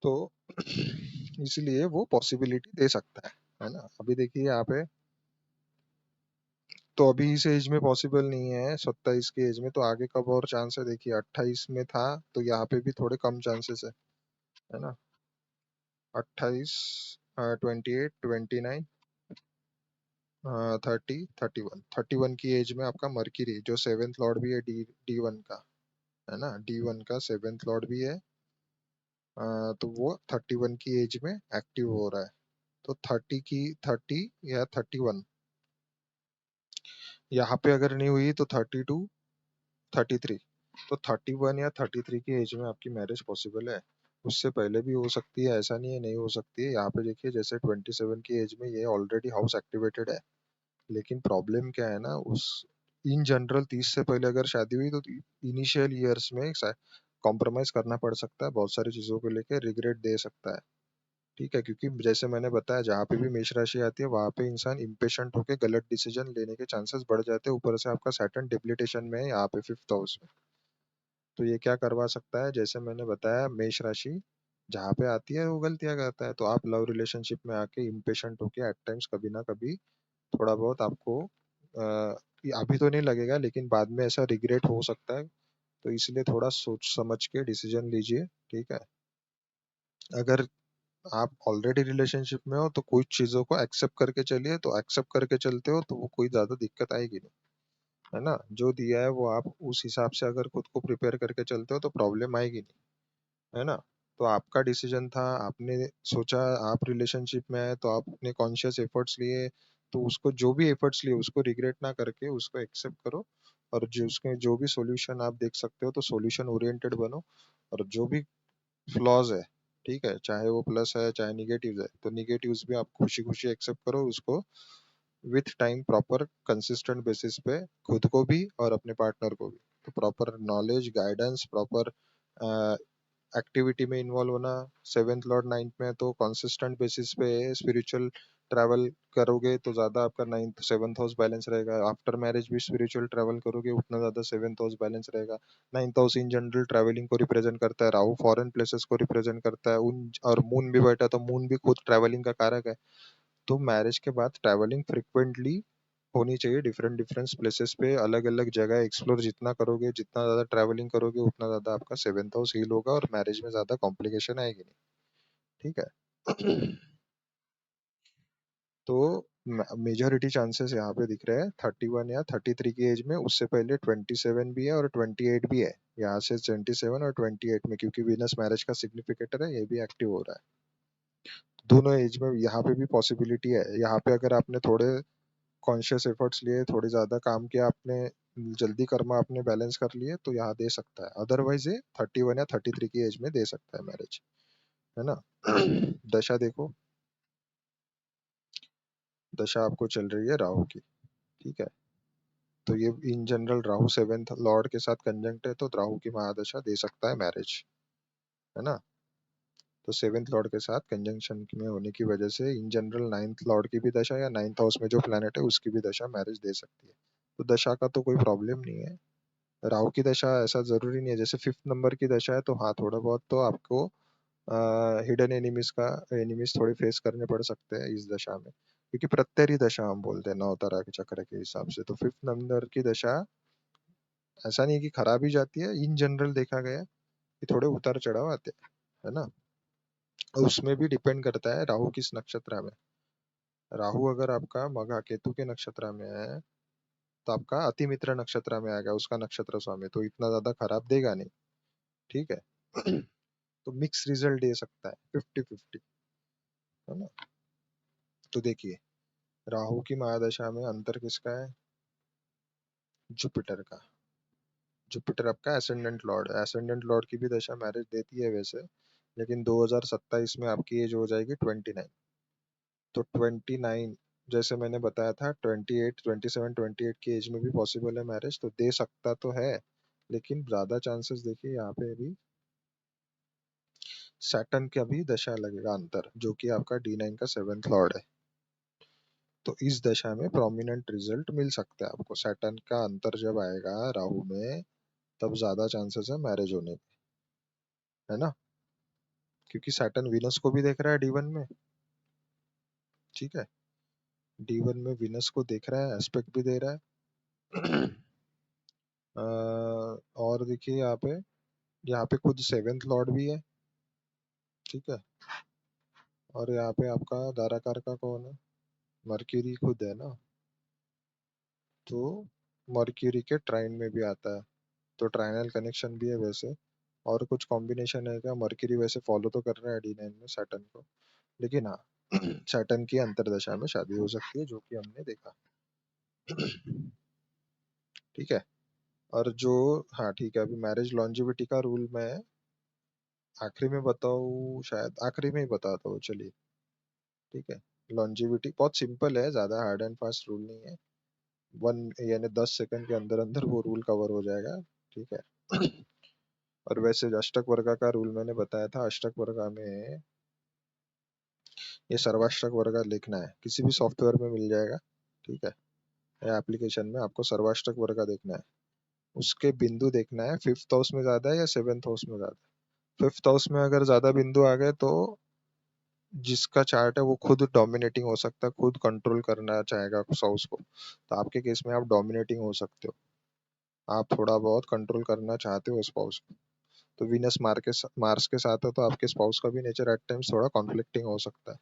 तो इसलिए वो पॉसिबिलिटी दे सकता है ना। अभी देखिए यहाँ पे, तो अभी इस एज में पॉसिबल नहीं है 27 की एज में, तो आगे कब और चांस है देखिए, 28 में था तो यहाँ पे भी थोड़े कम चांसेस है ना। 28, 28, 29, 30, 31 की एज में आपका मर्क्यूरी जो सेवेंथ लॉर्ड भी है D1 का, है ना, D1 का सेवेंथ लॉर्ड भी है, तो वो 31 की एज में एक्टिव हो रहा है। तो 30 या 31 यहाँ पे अगर नहीं हुई तो 32, 33, तो 31 या 33 की एज में आपकी मैरिज पॉसिबल है। उससे पहले भी हो सकती है, ऐसा नहीं है नहीं हो सकती है। यहाँ पे देखिए जैसे 27 की एज में ये ऑलरेडी हाउस एक्टिवेटेड है, लेकिन प्रॉब्लम क्या है ना, उस इन जनरल 30 से पहले अगर शादी हुई तो इनिशियल ईयर्स में कॉम्प्रोमाइज करना पड़ सकता है, बहुत सारी चीजों को लेकर रिग्रेट दे सकता है, ठीक है। क्योंकि जैसे मैंने बताया जहाँ पे भी मेष राशि आती है वहां पे इंसान इम्पेशेंट होकर गलत डिसीजन लेने के चांसेस बढ़ जाते हैं। ऊपर से आपका सैटर्न डिप्लीटेशन में है यहाँ पे फिफ्थ हाउस में, तो ये क्या करवा सकता है, जैसे मैंने बताया मेष राशि जहाँ पे आती है वो गलतियां करता है, तो आप लव रिलेशनशिप में आके इम्पेशेंट होके एट टाइम्स कभी ना कभी थोड़ा बहुत आपको अभी तो नहीं लगेगा लेकिन बाद में ऐसा रिग्रेट हो सकता है, तो इसलिए थोड़ा सोच समझ के डिसीजन लीजिए, ठीक है। अगर आप ऑलरेडी रिलेशनशिप में हो तो कुछ चीजों को एक्सेप्ट करके चलिए, तो एक्सेप्ट करके चलते हो तो वो कोई ज्यादा दिक्कत आएगी नहीं, है ना। जो दिया है वो आप उस हिसाब से अगर खुद को प्रिपेयर करके चलते हो तो प्रॉब्लम आएगी नहीं, है ना। तो आपका डिसीजन था, आपने सोचा, आप रिलेशनशिप में आए तो आपने कॉन्शियस एफर्ट्स लिए, तो उसको जो भी एफर्ट्स लिए उसको रिग्रेट ना करके उसको एक्सेप्ट करो, और जो उसके जो भी सॉल्यूशन आप देख सकते हो तो सॉल्यूशन ओरिएंटेड बनो, और जो भी फ्लॉज है, ठीक है, चाहे वो प्लस है चाहे निगेटिव है, तो निगेटिव्स भी आप खुशी खुशी एक्सेप्ट करो उसको, with time proper consistent basis पे, खुद को भी और अपने पार्टनर को भी। तो proper knowledge guidance, proper activity में इन्वॉल्व होना। सेवेंथ लॉर्ड नाइन्थ में है, तो कंसिस्टेंट बेसिस पे स्पिरिचुअल ट्रैवल करोगे तो ज्यादा आपका नाइन्थ सेवंथ हाउस बैलेंस रहेगा। आफ्टर मैरिज भी स्पिरिचुअल ट्रैवल करोगे उतना ज्यादा सेवंथ हाउस बैलेंस रहेगा। Ninth house in general travelling को रिप्रेजेंट करता है, राहु फॉरेन प्लेसेस को रिप्रेजेंट करता है उन, और मून भी बैठा तो मून भी खुद ट्रैवलिंग का कारक है। तो मैरिज के बाद ट्रैवलिंग फ्रिक्वेंटली होनी चाहिए, डिफरेंट डिफरेंट प्लेसेस पे अलग अलग जगह एक्सप्लोर जितना करोगे, जितना ज्यादा ट्रैवलिंग करोगे उतना ज्यादा आपका सेवेंथ हाउस हील होगा और मैरिज में ज्यादा कॉम्प्लिकेशन आएगी नहीं, ठीक है। तो मेजोरिटी चांसेस यहाँ पे दिख रहे हैं 31 या 33 की एज में, उससे पहले 27 भी है और 28 भी है। यहाँ से 27 और 28 में, क्योंकि वीनस मैरिज का सिग्निफिकेटर है, ये भी एक्टिव हो रहा है। दोनों एज में यहाँ पे भी पॉसिबिलिटी है। यहाँ पे अगर आपने थोड़े कॉन्शियस एफर्ट्स लिए, थोड़ी ज्यादा काम किया आपने, जल्दी कर्मा आपने बैलेंस कर लिए, तो यहाँ दे सकता है। अदरवाइज ये 31 या 33 की एज में दे सकता है मैरिज, है ना। दशा देखो, दशा आपको चल रही है राहु की, ठीक है। तो ये in general Rahu seventh Lord के साथ कंजंक्ट है, तो राहु की महादशा दे सकता है मैरिज, है ना। तो सेवेंथ लॉर्ड के साथ कंजंक्शन में होने की वजह से इन जनरल नाइन्थ लॉर्ड की भी दशा या नाइन्थ हाउस में जो प्लैनेट है उसकी भी दशा मैरिज दे सकती है। तो दशा का तो कोई प्रॉब्लम नहीं है, राहु की दशा ऐसा जरूरी नहीं है, जैसे 5th नंबर की दशा है तो हाँ थोड़ा बहुत तो आपको हिडन एनिमीज थोड़े फेस करने पड़ सकते हैं इस दशा में, क्योंकि प्रत्यरी दशा हम बोलते हैं नवतारा के चक्र के हिसाब से। तो 5th नंबर की दशा ऐसा नहीं कि खराब ही जाती है, इन जनरल देखा गया है कि थोड़े उतार चढ़ाव आते हैं, है ना। और उसमें भी डिपेंड करता है राहु किस नक्षत्र में। राहु अगर आपका मघा केतु के नक्षत्र में है तो आपका अति मित्र नक्षत्र में आएगा, उसका नक्षत्र स्वामी, तो इतना ज्यादा खराब देगा नहीं, ठीक है। तो मिक्स रिजल्ट दे सकता है, 50-50, है ना। तो देखिए, राहु की महादशा में अंतर किसका है? जुपिटर का। जुपिटर आपका एसेंडेंट लॉर्ड है। एसेंडेंट लॉर्ड की भी दशा मैरिज देती है वैसे, लेकिन 2027 में आपकी एज हो जाएगी 29। तो 29, जैसे मैंने बताया था 28, 27, 28 की एज में भी पॉसिबल है मैरिज, तो दे सकता तो है, लेकिन ज्यादा चांसेस देखिए यहाँ पे भी सैटर्न का भी दशा लगेगा अंतर, जो कि आपका D9 का 7th लॉर्ड है। तो इस दशा में प्रोमिनेंट रिजल्ट मिल सकता है आपको। सैटर्न का अंतर जब आएगा राहु में, तब ज्यादा चांसेस है मैरिज होने के, है ना। क्योंकि सैटर्न वीनस को भी देख रहा है D1 में, ठीक है। D1 में वीनस को देख रहा है, एस्पेक्ट भी दे रहा है। और देखिए यहाँ पे खुद 7th लॉर्ड भी है, ठीक है। और यहाँ पे आपका दाराकार का कौन है? मर्क्यूरी खुद है ना। तो मर्क्यूरी के ट्राइन में भी आता है, तो ट्राइनल कनेक्शन भी है वैसे। और कुछ कॉम्बिनेशन है क्या? मर्क्यूरी वैसे फॉलो तो कर रहा है D9 में सैटर्न को, लेकिन हाँ सैटर्न की अंतरदशा में शादी हो सकती है, जो कि हमने देखा। ठीक है। और जो, हाँ ठीक है, अभी मैरिज लॉन्जिविटी का रूल मैं आखिरी में बताऊँ, शायद आखिरी में ही बताता हूँ, चलिए। ठीक है। लॉन्जिविटी बहुत सिंपल है, ज्यादा हार्ड एंड फास्ट रूल नहीं है। वन यानी 10 सेकंड के अंदर अंदर वो रूल कवर हो जाएगा, ठीक है। और वैसे अष्टक वर्गा का रूल मैंने बताया था, अष्टक वर्गा में ये सर्वाष्टक वर्गा लिखना है, किसी भी सॉफ्टवेयर में मिल जाएगा, ठीक है। या एप्लीकेशन में आपको सर्वाष्टक वर्गा देखना है, उसके बिंदु देखना है 5th हाउस में ज्यादा है या 7th हाउस में ज्यादा है। 5th हाउस में अगर ज्यादा बिंदु आ गए तो जिसका चार्ट है वो खुद डोमिनेटिंग हो सकता है, खुद कंट्रोल करना चाहेगा उस हाउस को, तो आपके केस में आप डोमिनेटिंग हो सकते हो, आप थोड़ा बहुत कंट्रोल करना चाहते हो स्पाउस को। तो वीनस मार्स के साथ है तो आपके स्पाउस का भी नेचर एट टाइम्स थोड़ा कॉन्फ्लिक्टिंग हो सकता है।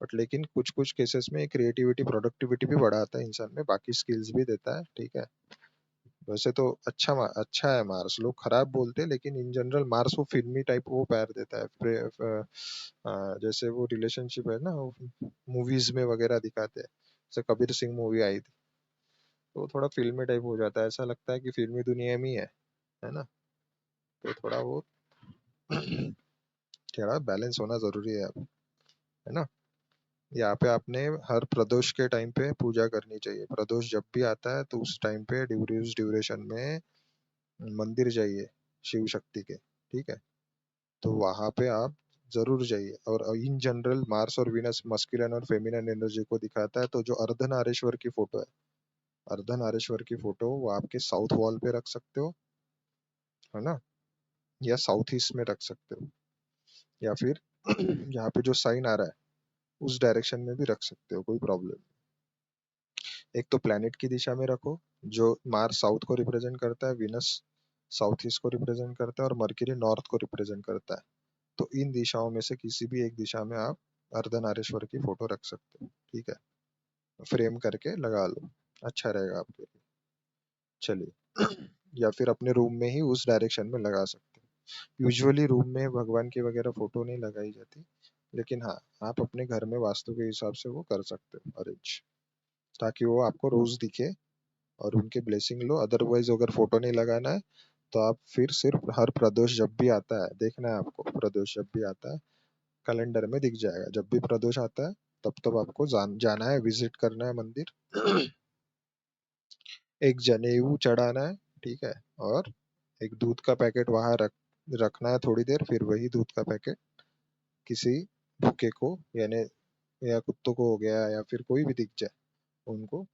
बट लेकिन कुछ कुछ केसेस में क्रिएटिविटी प्रोडक्टिविटी भी बढ़ाता है इंसान में, बाकी स्किल्स भी देता है, ठीक है। वैसे तो अच्छा है मार्स, लोग खराब बोलते हैं, लेकिन इन जनरल मार्स वो फिल्मी टाइप वो पैर देता है। जैसे वो रिलेशनशिप है ना, मूवीज में वगैरह दिखाते हैं, जैसे कबीर सिंह मूवी आई थी, तो थोड़ा फिल्मी टाइप हो जाता है, ऐसा लगता है कि फिल्मी दुनिया में ही है ना। तो थोड़ा वो थोड़ा बैलेंस होना जरूरी है अब, है ना। यहाँ पे आपने हर प्रदोष के टाइम पे पूजा करनी चाहिए। प्रदोष जब भी आता है तो उस टाइम पे ड्यूरेशन में मंदिर जाइए शिव शक्ति के, ठीक है। तो वहां पे आप जरूर जाइए। और इन जनरल मार्स और वीनस मस्कुलिन और फेमिनिन एनर्जी को दिखाता है, तो जो अर्धनारीश्वर की फोटो है, अर्धनारीश्वर की फोटो वो आपके साउथ वॉल पे रख सकते हो, है ना, या साउथ ईस्ट में रख सकते हो, या फिर यहाँ पे जो साइन आ रहा है उस डायरेक्शन में भी रख सकते हो, कोई प्रॉब्लम। एक तो प्लैनेट की दिशा में रखो, जो मार्स साउथ को रिप्रेजेंट करता है, विनस साउथ ईस्ट को रिप्रेजेंट करता है, और मर्क्यूरी नॉर्थ को रिप्रेजेंट करता है। तो इन दिशाओं में से किसी भी एक दिशा में आप अर्धनारीश्वर की फोटो रख सकते हो, ठीक है। फ्रेम करके लगा लो, अच्छा रहेगा आपके लिए। चलिए। या फिर अपने रूम में ही उस डायरेक्शन में लगा सकते हो। यूजुअली रूम में भगवान की वगैरह फोटो नहीं लगाई जाती, लेकिन हाँ आप अपने घर में वास्तु के हिसाब से वो कर सकते हो अरेंज, ताकि वो आपको रोज दिखे और उनके ब्लेसिंग लो। अदरवाइज अगर फोटो नहीं लगाना है तो आप फिर सिर्फ हर प्रदोष जब भी आता है, देखना है आपको, प्रदोष जब भी आता है कैलेंडर में दिख जाएगा, जब भी प्रदोष आता है तब तब आपको जाना है, विजिट करना है मंदिर। एक जनेऊ चढ़ाना है, ठीक है। और एक दूध का पैकेट वहां रखना है थोड़ी देर, फिर वही दूध का पैकेट किसी भूखे को, यानी या कुत्तों को हो गया या फिर कोई भी दिख जाए उनको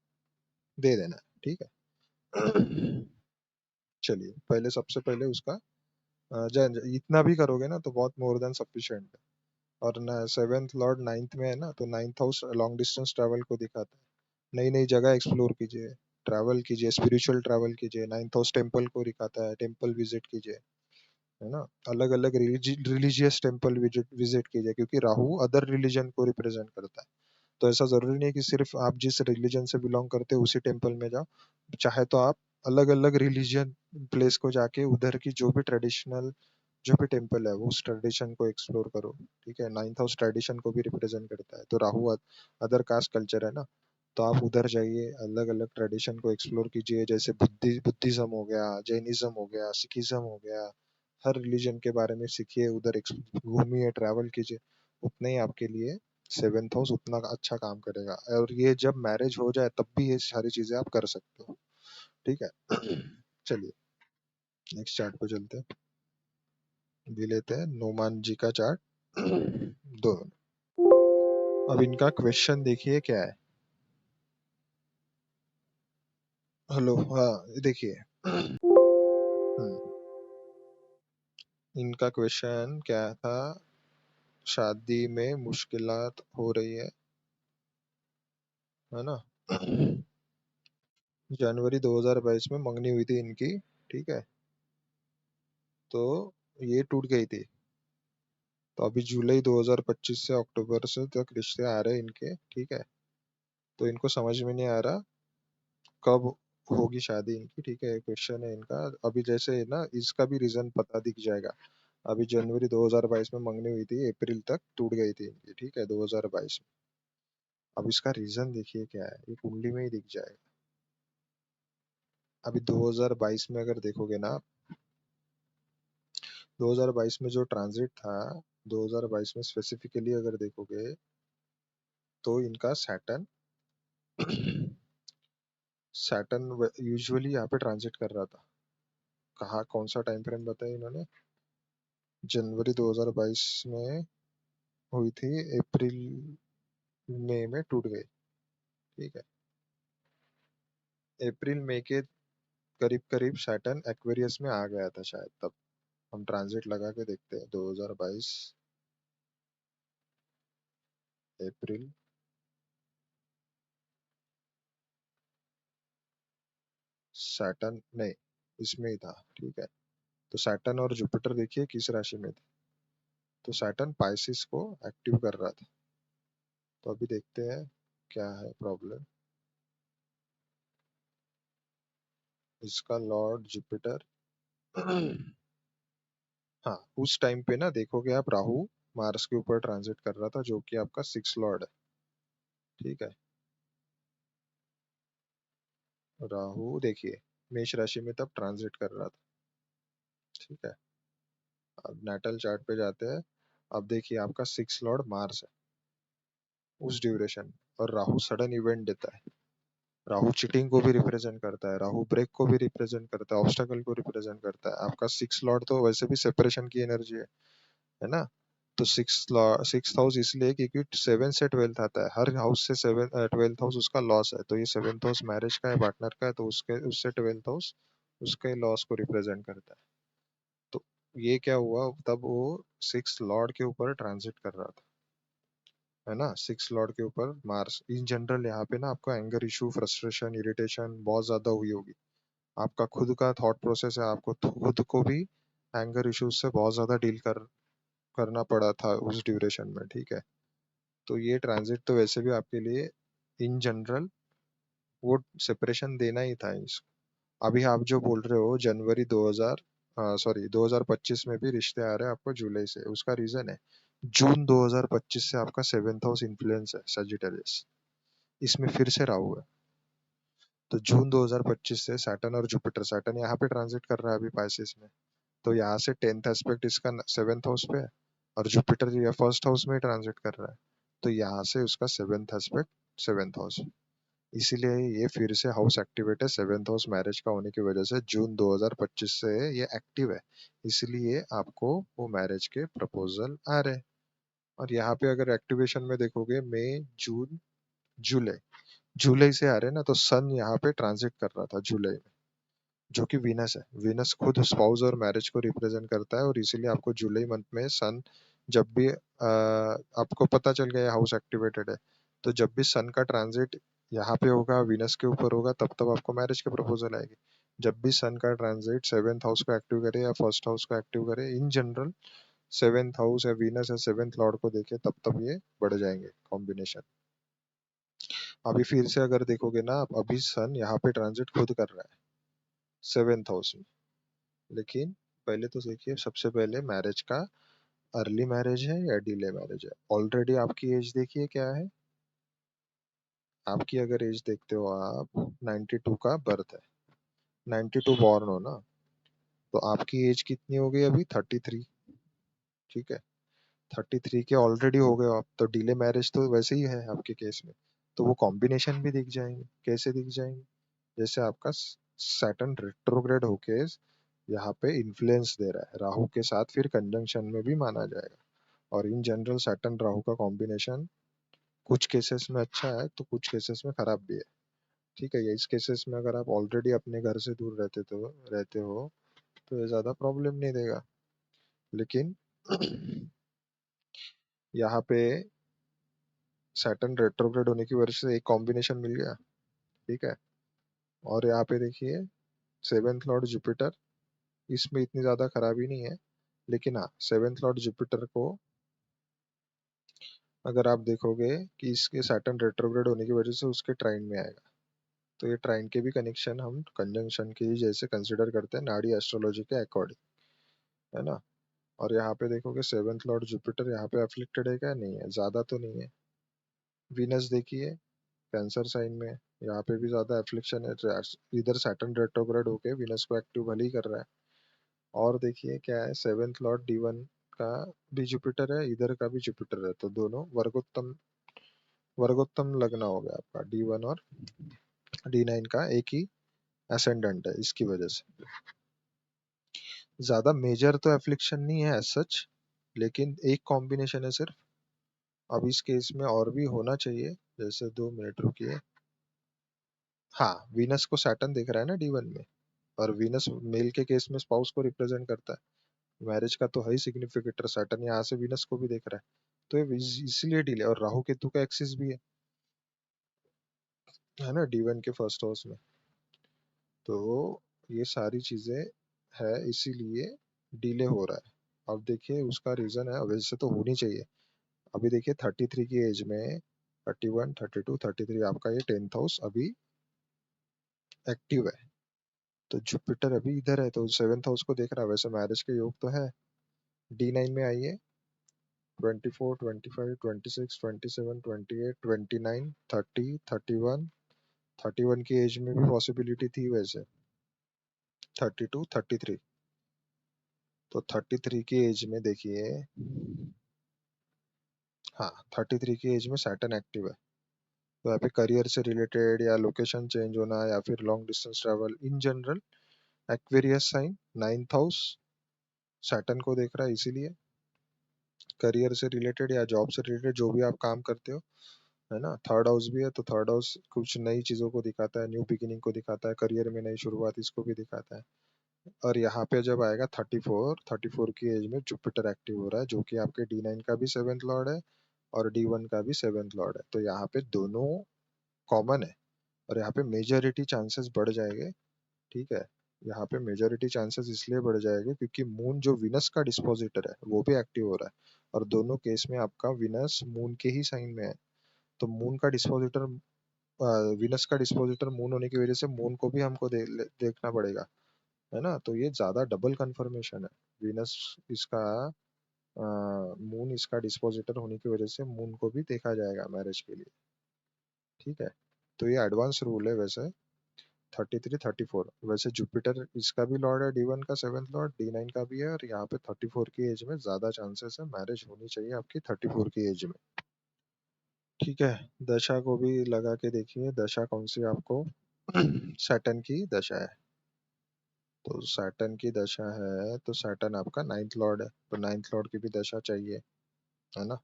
दे देना है, ठीक है। चलिए पहले सबसे पहले उसका इतना भी करोगे ना तो बहुत मोर देन सफिशिएंट है। और ना सेवेंथ लॉर्ड नाइन्थ में है ना, तो ninth house long distance travel को दिखाता है। नई नई जगह एक्सप्लोर कीजिए, ट्रैवल कीजिए, स्पिरिचुअल ट्रैवल कीजिए। नाइन्थ हाउस टेम्पल को दिखाता है, टेम्पल विजिट कीजिए, है ना। अलग अलग रिलीजियस टेम्पल विजिट विजिट कीजिए, क्योंकि राहु अदर रिलीजन को रिप्रेजेंट करता है। तो ऐसा जरूरी नहीं है कि सिर्फ आप जिस रिलीजन से बिलोंग करते हो उसी टेम्पल में जाओ। चाहे तो आप अलग अलग रिलीजियन प्लेस को जाके उधर की जो भी ट्रेडिशनल जो भी टेम्पल है वो उस ट्रेडिशन को एक्सप्लोर करो। ठीक है, नाइन्थ हाउस ट्रेडिशन को भी रिप्रेजेंट करता है, तो राहु अदर कास्ट कल्चर है ना, तो आप उधर जाइए, अलग अलग ट्रेडिशन को एक्सप्लोर कीजिए। जैसे बुद्धिज्म हो गया, जैनिज्म हो गया, सिखिज्म हो गया, हर रिलीजन के बारे में सीखिए, उधर घूमिए, ट्रैवल कीजिए। उतने ही आपके लिए सेवेंथ हाउस उतना अच्छा काम करेगा। और ये जब मैरिज हो जाए तब भी ये सारी चीजें आप कर सकते हो। ठीक है। चलिए नेक्स्ट चार्ट पे चलते हैं। भी लेते हैं नोमान जी का चार्ट। दो। अब इनका क्वेश्चन देखिए क्या है। हेलो, हाँ देखिए। इनका क्वेश्चन क्या था? शादी में मुश्किलात हो रही है ना। जनवरी 2022 में मंगनी हुई थी इनकी, ठीक है, तो ये टूट गई थी। तो अभी जुलाई 2025 से अक्टूबर से तक रिश्ते आ रहे हैं इनके, ठीक है। तो इनको समझ में नहीं आ रहा कब होगी शादी इनकी, ठीक है, क्वेश्चन है इनका। अभी जैसे है ना, इसका भी रीजन पता दिख जाएगा। अभी जनवरी 2022 में मंगनी हुई थी, अप्रैल तक टूट गई थी इनकी, ठीक है, 2022 में। अब इसका रीजन देखिए क्या है, ये कुंडली में ही दिख जाएगा। अभी 2022 में अगर देखोगे ना, 2022 में जो ट्रांजिट था, 2022 में स्पेसिफिकली अगर देखोगे तो इनका सैटर्न सैटर्न यूजुअली यहाँ पे ट्रांजिट कर रहा था। कहाँ, कौन सा टाइम फ्रेम बताया इन्होंने? जनवरी 2022 में हुई थी, अप्रैल मई में टूट गई, ठीक है। अप्रैल मई के करीब करीब सैटर्न एक्वेरियस में आ गया था शायद तब। हम ट्रांजिट लगा के देखते हैं, 2022 अप्रैल, सैटर्न नहीं, इसमें ही था, ठीक है। तो सैटर्न और जुपिटर देखिए किस राशि में थे। तो सैटर्न पाइसिस को एक्टिव कर रहा था। तो अभी देखते हैं क्या है प्रॉब्लम। इसका लॉर्ड जुपिटर। हाँ, उस टाइम पे ना देखोगे आप, राहु मार्स के ऊपर ट्रांजिट कर रहा था, जो कि आपका सिक्स लॉर्ड है, ठीक है। राहु देखिए मेष राशि में तब ट्रांजिट कर रहा था, ठीक है। अब नेटल चार्ट पे जाते हैं। अब देखिए आपका सिक्स लॉर्ड मार्स है उस ड्यूरेशन, और राहु सडन इवेंट देता है। राहु चीटिंग को भी रिप्रेजेंट करता है, राहु ब्रेक को भी रिप्रेजेंट करता है, ऑब्स्टेकल को रिप्रेजेंट करता है। आपका सिक्स लॉर्ड तो वैसे भी सेपरेशन की एनर्जी है ना। तो सिक्स हाउस इसलिए क्योंकि सेवन से ट्वेल्थ आता है, हर हाउस से सेवन ट्वेल्थ हाउस उसका लॉस है। तो ये सेवेंथ हाउस मैरिज का है, पार्टनर का है, तो उसके उससे ट्वेल्थ हाउस उसके लॉस को रिप्रेजेंट करता है। तो ये क्या हुआ, तब वो सिक्स लॉर्ड के ऊपर ट्रांजिट कर रहा था, है ना। सिक्स लॉर्ड के ऊपर मार्स। इन जनरल यहाँ पे ना आपको एंगर इशू, फ्रस्ट्रेशन, इरिटेशन बहुत ज्यादा हुई होगी। आपका खुद का थॉट प्रोसेस है, आपको खुद को भी एंगर इश्यूज से बहुत ज्यादा डील करना पड़ा था उस ड्यूरेशन में, ठीक है। तो ये ट्रांजिट तो वैसे भी आपके लिए इन जनरल वो सेपरेशन देना ही था इसको। अभी आप जो बोल रहे हो जनवरी 2000 सॉरी 2025 में भी रिश्ते आ रहे हैं आपको जुलाई से, उसका रीजन है जून 2025 से आपका सेवेंथ हाउस इन्फ्लुएंस है सजिटेरियस, इसमें फिर से राहु है। तो जून 2025 से सैटर्न और जुपिटर, सैटर्न यहाँ पे ट्रांजिट कर रहा है अभी पाइसेस में, तो यहाँ से टेंथ एस्पेक्ट इसका सेवेंथ हाउस पे है, और जुपिटर ये फर्स्ट हाउस में ट्रांजिट कर रहा है, तो यहाँ से उसका सेवेंथ एस्पेक्ट सेवेंथ हाउस। इसीलिए ये फिर से हाउस एक्टिवेट है, सेवेंथ हाउस मैरिज का होने की वजह से जून 2025 से ये एक्टिव है। इसलिए आपको वो मैरिज के प्रपोजल आ रहे हैं। और यहाँ पे अगर एक्टिवेशन में देखोगे मई, जून, जुलाई, जुलाई से आ रहे हैं ना, तो सन यहाँ पे ट्रांजिट कर रहा था जुलाई में, जो कि वीनस है। वीनस खुद स्पाउस और मैरिज को रिप्रेजेंट करता है, और इसीलिए आपको जुलाई मंथ में सन जब भी आपको पता चल गया हाउस एक्टिवेटेड है, तो जब भी सन का ट्रांजिट यहाँ पे होगा, वीनस के ऊपर होगा, तब तब आपको मैरिज की प्रपोजल आएगी। जब भी सन का ट्रांजिट सेवेंथ हाउस को एक्टिव करे या फर्स्ट हाउस को एक्टिव करे, इन जनरल सेवेंथ हाउस या वीनस या सेवेंथ लॉर्ड को देखे, तब तब ये बढ़ जाएंगे कॉम्बिनेशन। अभी फिर से अगर देखोगे ना आप, अभी सन यहाँ पे ट्रांजिट खुद कर रहा है सेवेंथ हाउस में। लेकिन पहले तो देखिए, सबसे पहले मैरिज का, अर्ली मैरिज है या डिले मैरिज है। ऑलरेडी आपकी एज देखिए क्या है। आपकी अगर एज देखते हो आप, 92 का बर्थ है, 92 बॉर्न हो ना, तो आपकी एज कितनी हो गई अभी? 33। ठीक है, 33 के ऑलरेडी हो गए हो आप, तो डिले मैरिज तो वैसे ही है आपके केस में। तो वो कॉम्बिनेशन भी दिख जाएंगे। कैसे दिख जाएंगे? जैसे आपका सैटर्न रेट्रोग्रेड होके यहाँ पे इन्फ्लुएंस दे रहा है राहु के साथ, फिर कंजंक्शन में भी माना जाएगा। और इन जनरल सैटर्न राहु का कॉम्बिनेशन कुछ केसेस में अच्छा है तो कुछ केसेस में खराब भी है। ठीक है, ये इस केसेस में अगर आप ऑलरेडी अपने घर से दूर रहते हो तो ये ज्यादा प्रॉब्लम नहीं देगा। लेकिन यहाँ पे सैटर्न रेट्रोग्रेड होने की वजह से एक कॉम्बिनेशन मिल गया। ठीक है, और यहाँ पे देखिए सेवेंथ लॉर्ड जुपिटर, इसमें इतनी ज्यादा खराबी नहीं है। लेकिन हाँ, सेवेंथ लॉर्ड जुपिटर को अगर आप देखोगे कि इसके सैटर्न रेट्रोग्रेड होने की वजह से उसके ट्राइन में आएगा, तो ये ट्राइन के भी कनेक्शन हम कंजंक्शन के ही जैसे कंसिडर करते हैं नाड़ी एस्ट्रोलॉजी के अकॉर्डिंग, है ना। और यहाँ पे देखोगे सेवेंथ लॉर्ड जुपिटर यहाँ पे अफ्लिक्टेड है क्या? नहीं है, ज्यादा तो नहीं है। वीनस देखिए कैंसर साइन में, यहाँ पे भी ज्यादा एफ्लिक्शन है। इधर सैटर्न रेट्रोग्रेड होके वीनस को एक्टिव भले ही कर रहा है। और देखिए क्या है, सेवेंथ लॉर्ड डी1 का भी जुपिटर है, इधर का भी जुपिटर है, तो दोनों वर्गोत्तम वर्गोत्तम लग्न हो गया आपका। डी1 और डी9 का एक ही असेंडेंट है, इसकी वजह से ज्यादा मेजर तो एफ्लिक्शन नहीं है एज सच। लेकिन एक कॉम्बिनेशन है सिर्फ। अब इस केस में और भी होना चाहिए। जैसे 2 मिनट रुकिए। हाँ, वीनस को सैटर्न दिख रहा है ना डी1 में, और वीनस मेल के केस में स्पाउस को रिप्रेजेंट करता है। मैरिज का तो है ही सिग्निफिकेटर, सैटर्न यहाँ से वीनस को भी देख रहा है। तो ये इसीलिए डिले, और राहु केतु का एक्सिस भी है ना डी1 के फर्स्ट हाउस में। तो ये सारी चीजें है, इसीलिए डिले हो रहा है। अब देखिए उसका रीजन है, वैसे तो होनी चाहिए। अभी देखिए 33 की एज में 31, 32, 33 आपका ये 10th हाउस अभी एक्टिव है। तो जुपिटर अभी इधर है तो सेवेंथ हाउस को देख रहा है, वैसे मैरिज के योग तो है। डी9 में आइए, 24, 25, 26, 27, 28, 29, 30, 31। 31 की एज में भी पॉसिबिलिटी थी वैसे, 32, 33। तो 33 की एज में देखिए, हाँ 33 की एज में सैटर्न एक्टिव है। तो यहाँ पे करियर से रिलेटेड या लोकेशन चेंज होना या फिर long distance travel, in general Aquarius sign 9th house Saturn को देख रहा है, इसीलिए करियर से रिलेटेड या जॉब से रिलेटेड जो भी आप काम करते हो, है ना। थर्ड हाउस भी है, तो थर्ड हाउस कुछ नई चीजों को दिखाता है, न्यू बिगिनिंग को दिखाता है, करियर में नई शुरुआत इसको भी दिखाता है। और यहाँ पे जब आएगा 34 की एज में जुपिटर एक्टिव हो रहा है, जो कि आपके डी9 का भी सेवेंथ लॉर्ड है और डी1 का भी सेवेंथ लॉर्ड है। तो यहाँ पे दोनों कॉमन है, और यहाँ पे मेजोरिटी चांसेस बढ़ जाएंगे। ठीक है, यहाँ पे मेजोरिटी चांसेस इसलिए बढ़ जाएंगे क्योंकि मून जो विनस का डिस्पोजिटर है वो भी एक्टिव हो रहा है, और दोनों केस में आपका विनस मून के ही साइन में है। तो मून का डिस्पोजिटर, विनस का डिस्पोजिटर मून होने की वजह से मून को भी हमको देखना पड़ेगा, है ना। तो ये ज्यादा डबल कंफर्मेशन है। विनस इसका, मून इसका डिस्पोजिटर होने की वजह से मून को भी देखा जाएगा मैरिज के लिए। ठीक है, तो ये एडवांस रूल है वैसे। 33, 34 वैसे जुपिटर इसका भी लॉर्ड है, डी1 का सेवेंथ लॉर्ड, डी9 का भी है, और यहाँ पे 34 की एज में ज्यादा चांसेस है मैरिज होनी चाहिए आपकी 34 की एज में। ठीक है, दशा को भी लगा के देखिए, दशा कौन सी आपको सैटर्न की दशा है। तो सैटर्न की दशा है तो सैटर्न आपका 9th लॉर्ड है, तो 9th लॉर्ड की भी दशा चाहिए, है ना।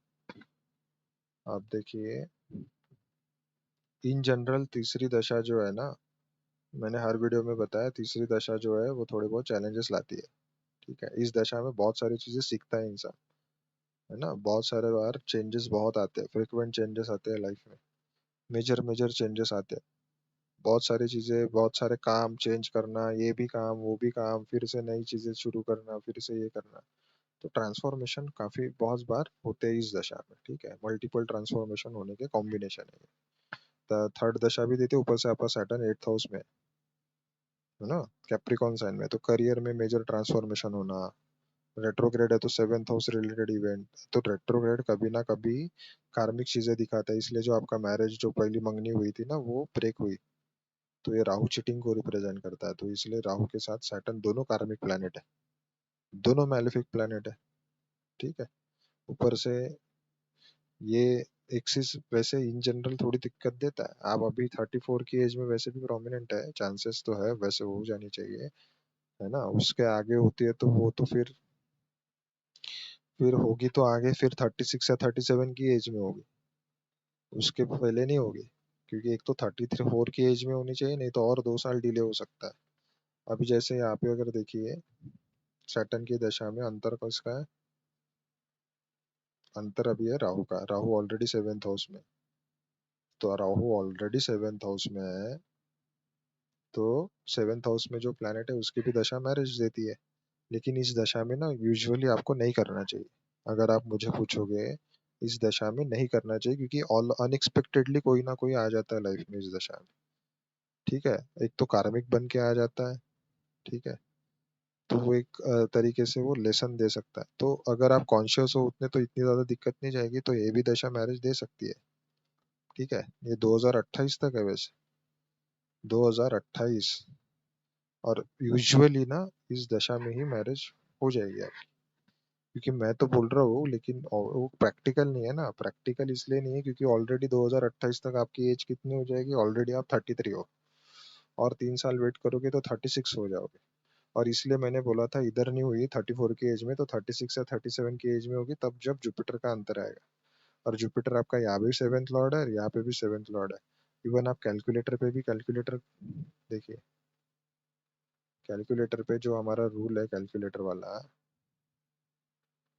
आप देखिए इन जनरल तीसरी दशा जो है ना, मैंने हर वीडियो में बताया, तीसरी दशा जो है वो थोड़े बहुत चैलेंजेस लाती है। ठीक है, इस दशा में बहुत सारी चीजें सीखता है इंसान, है ना। बहुत सारे बार चेंजेस बहुत आते हैं, फ्रिक्वेंट चेंजेस आते हैं लाइफ में, मेजर मेजर चेंजेस आते हैं। बहुत सारी चीजें, बहुत सारे काम चेंज करना, ये भी काम वो भी काम, फिर से नई चीजें शुरू करना, फिर से ये करना। तो ट्रांसफॉर्मेशन काफी बहुत बार होते हैं इस दशा में। ठीक है, मल्टीपल ट्रांसफॉर्मेशन होने के कॉम्बिनेशन है ये। थर्ड दशा भी देती है, ऊपर से आपका सैटर्न एट्थ हाउस में है ना, कैप्रिकॉन साइन में। तो करियर में मेजर ट्रांसफॉर्मेशन होना। रेट्रोग्रेड है तो सेवेंथ हाउस रिलेटेड इवेंट। तो रेट्रोग्रेड कभी ना कभी कार्मिक चीजें दिखाता है, इसलिए जो आपका मैरिज जो पहली मंगनी हुई थी ना वो ब्रेक हुई। तो ये राहु चीटिंग को रिप्रेजेंट करता है, तो इसलिए राहु के साथ सैटर्न दोनों कार्मिक प्लैनेट है, दोनों मैलेफिक प्लैनेट है। ठीक है, ऊपर से ये एक्सिस वैसे इन जनरल थोड़ी दिक्कत देता है। आप अभी 34 की एज में वैसे भी प्रोमिनेंट है, चांसेस तो है, वैसे हो जानी चाहिए, है ना। उसके आगे होती है तो वो तो फिर होगी तो आगे फिर 36 या 37 की एज में होगी, उसके पहले नहीं होगी। क्योंकि एक तो 34 की एज में होनी चाहिए, नहीं तो और 2 साल डिले हो सकता है। अभी जैसे यहाँ पे अगर देखिए, सैटर्न की दशा में अंतर किसका है, अंतर अभी है राहु का। राहु ऑलरेडी सेवेंथ हाउस में, तो राहु ऑलरेडी सेवेंथ हाउस में है। तो सेवेंथ हाउस में जो प्लैनेट है उसकी भी दशा मैरिज देती है। लेकिन इस दशा में ना यूजुअली आपको नहीं करना चाहिए, अगर आप मुझे पूछोगे। इस दशा में नहीं करना चाहिए, क्योंकि ऑल अनएक्सपेक्टेडली कोई ना कोई आ जाता है लाइफ में इस दशा में। ठीक है, एक तो कार्मिक बन के आ जाता है। ठीक है, तो वो एक तरीके से वो लेसन दे सकता है। तो अगर आप कॉन्शियस हो उतने तो इतनी ज्यादा दिक्कत नहीं जाएगी, तो ये भी दशा मैरिज दे सकती है। ठीक है, ये 2028 तक है वैसे, 2028। और यूजुअली ना इस दशा में ही मैरिज हो जाएगी आपकी। क्योंकि मैं तो बोल रहा हूँ, लेकिन वो प्रैक्टिकल नहीं है ना। प्रैक्टिकल इसलिए नहीं है क्योंकि ऑलरेडी 2028 तक आपकी एज कितनी हो जाएगी, ऑलरेडी आप 33 हो। और 3 साल वेट करोगे तो 36 हो जाओगे। और इसलिए मैंने बोला था इधर नहीं हुई 34 की एज में, तो 36 या 37 की एज में होगी, तब जब जुपिटर का अंतर आएगा। और जुपिटर आपका यहाँ भी सेवेंथ लॉर्ड है और यहाँ पे भी सेवेंथ लॉर्ड है। इवन आप कैलकुलेटर पे भी, कैलकुलेटर देखिए, कैलकुलेटर पे जो हमारा रूल है कैलकुलेटर वाला,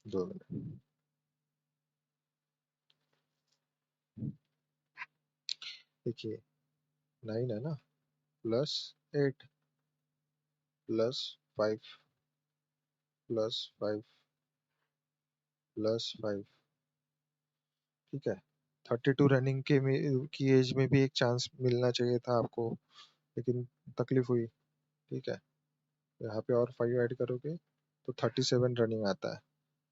2 मिनट देखिए, 9 है ना, +8 +5 +5 +5। ठीक है, 32 रनिंग के में की एज में भी एक चांस मिलना चाहिए था आपको, लेकिन तकलीफ हुई। ठीक है, यहाँ पे और 5 ऐड करोगे तो 37 रनिंग आता है।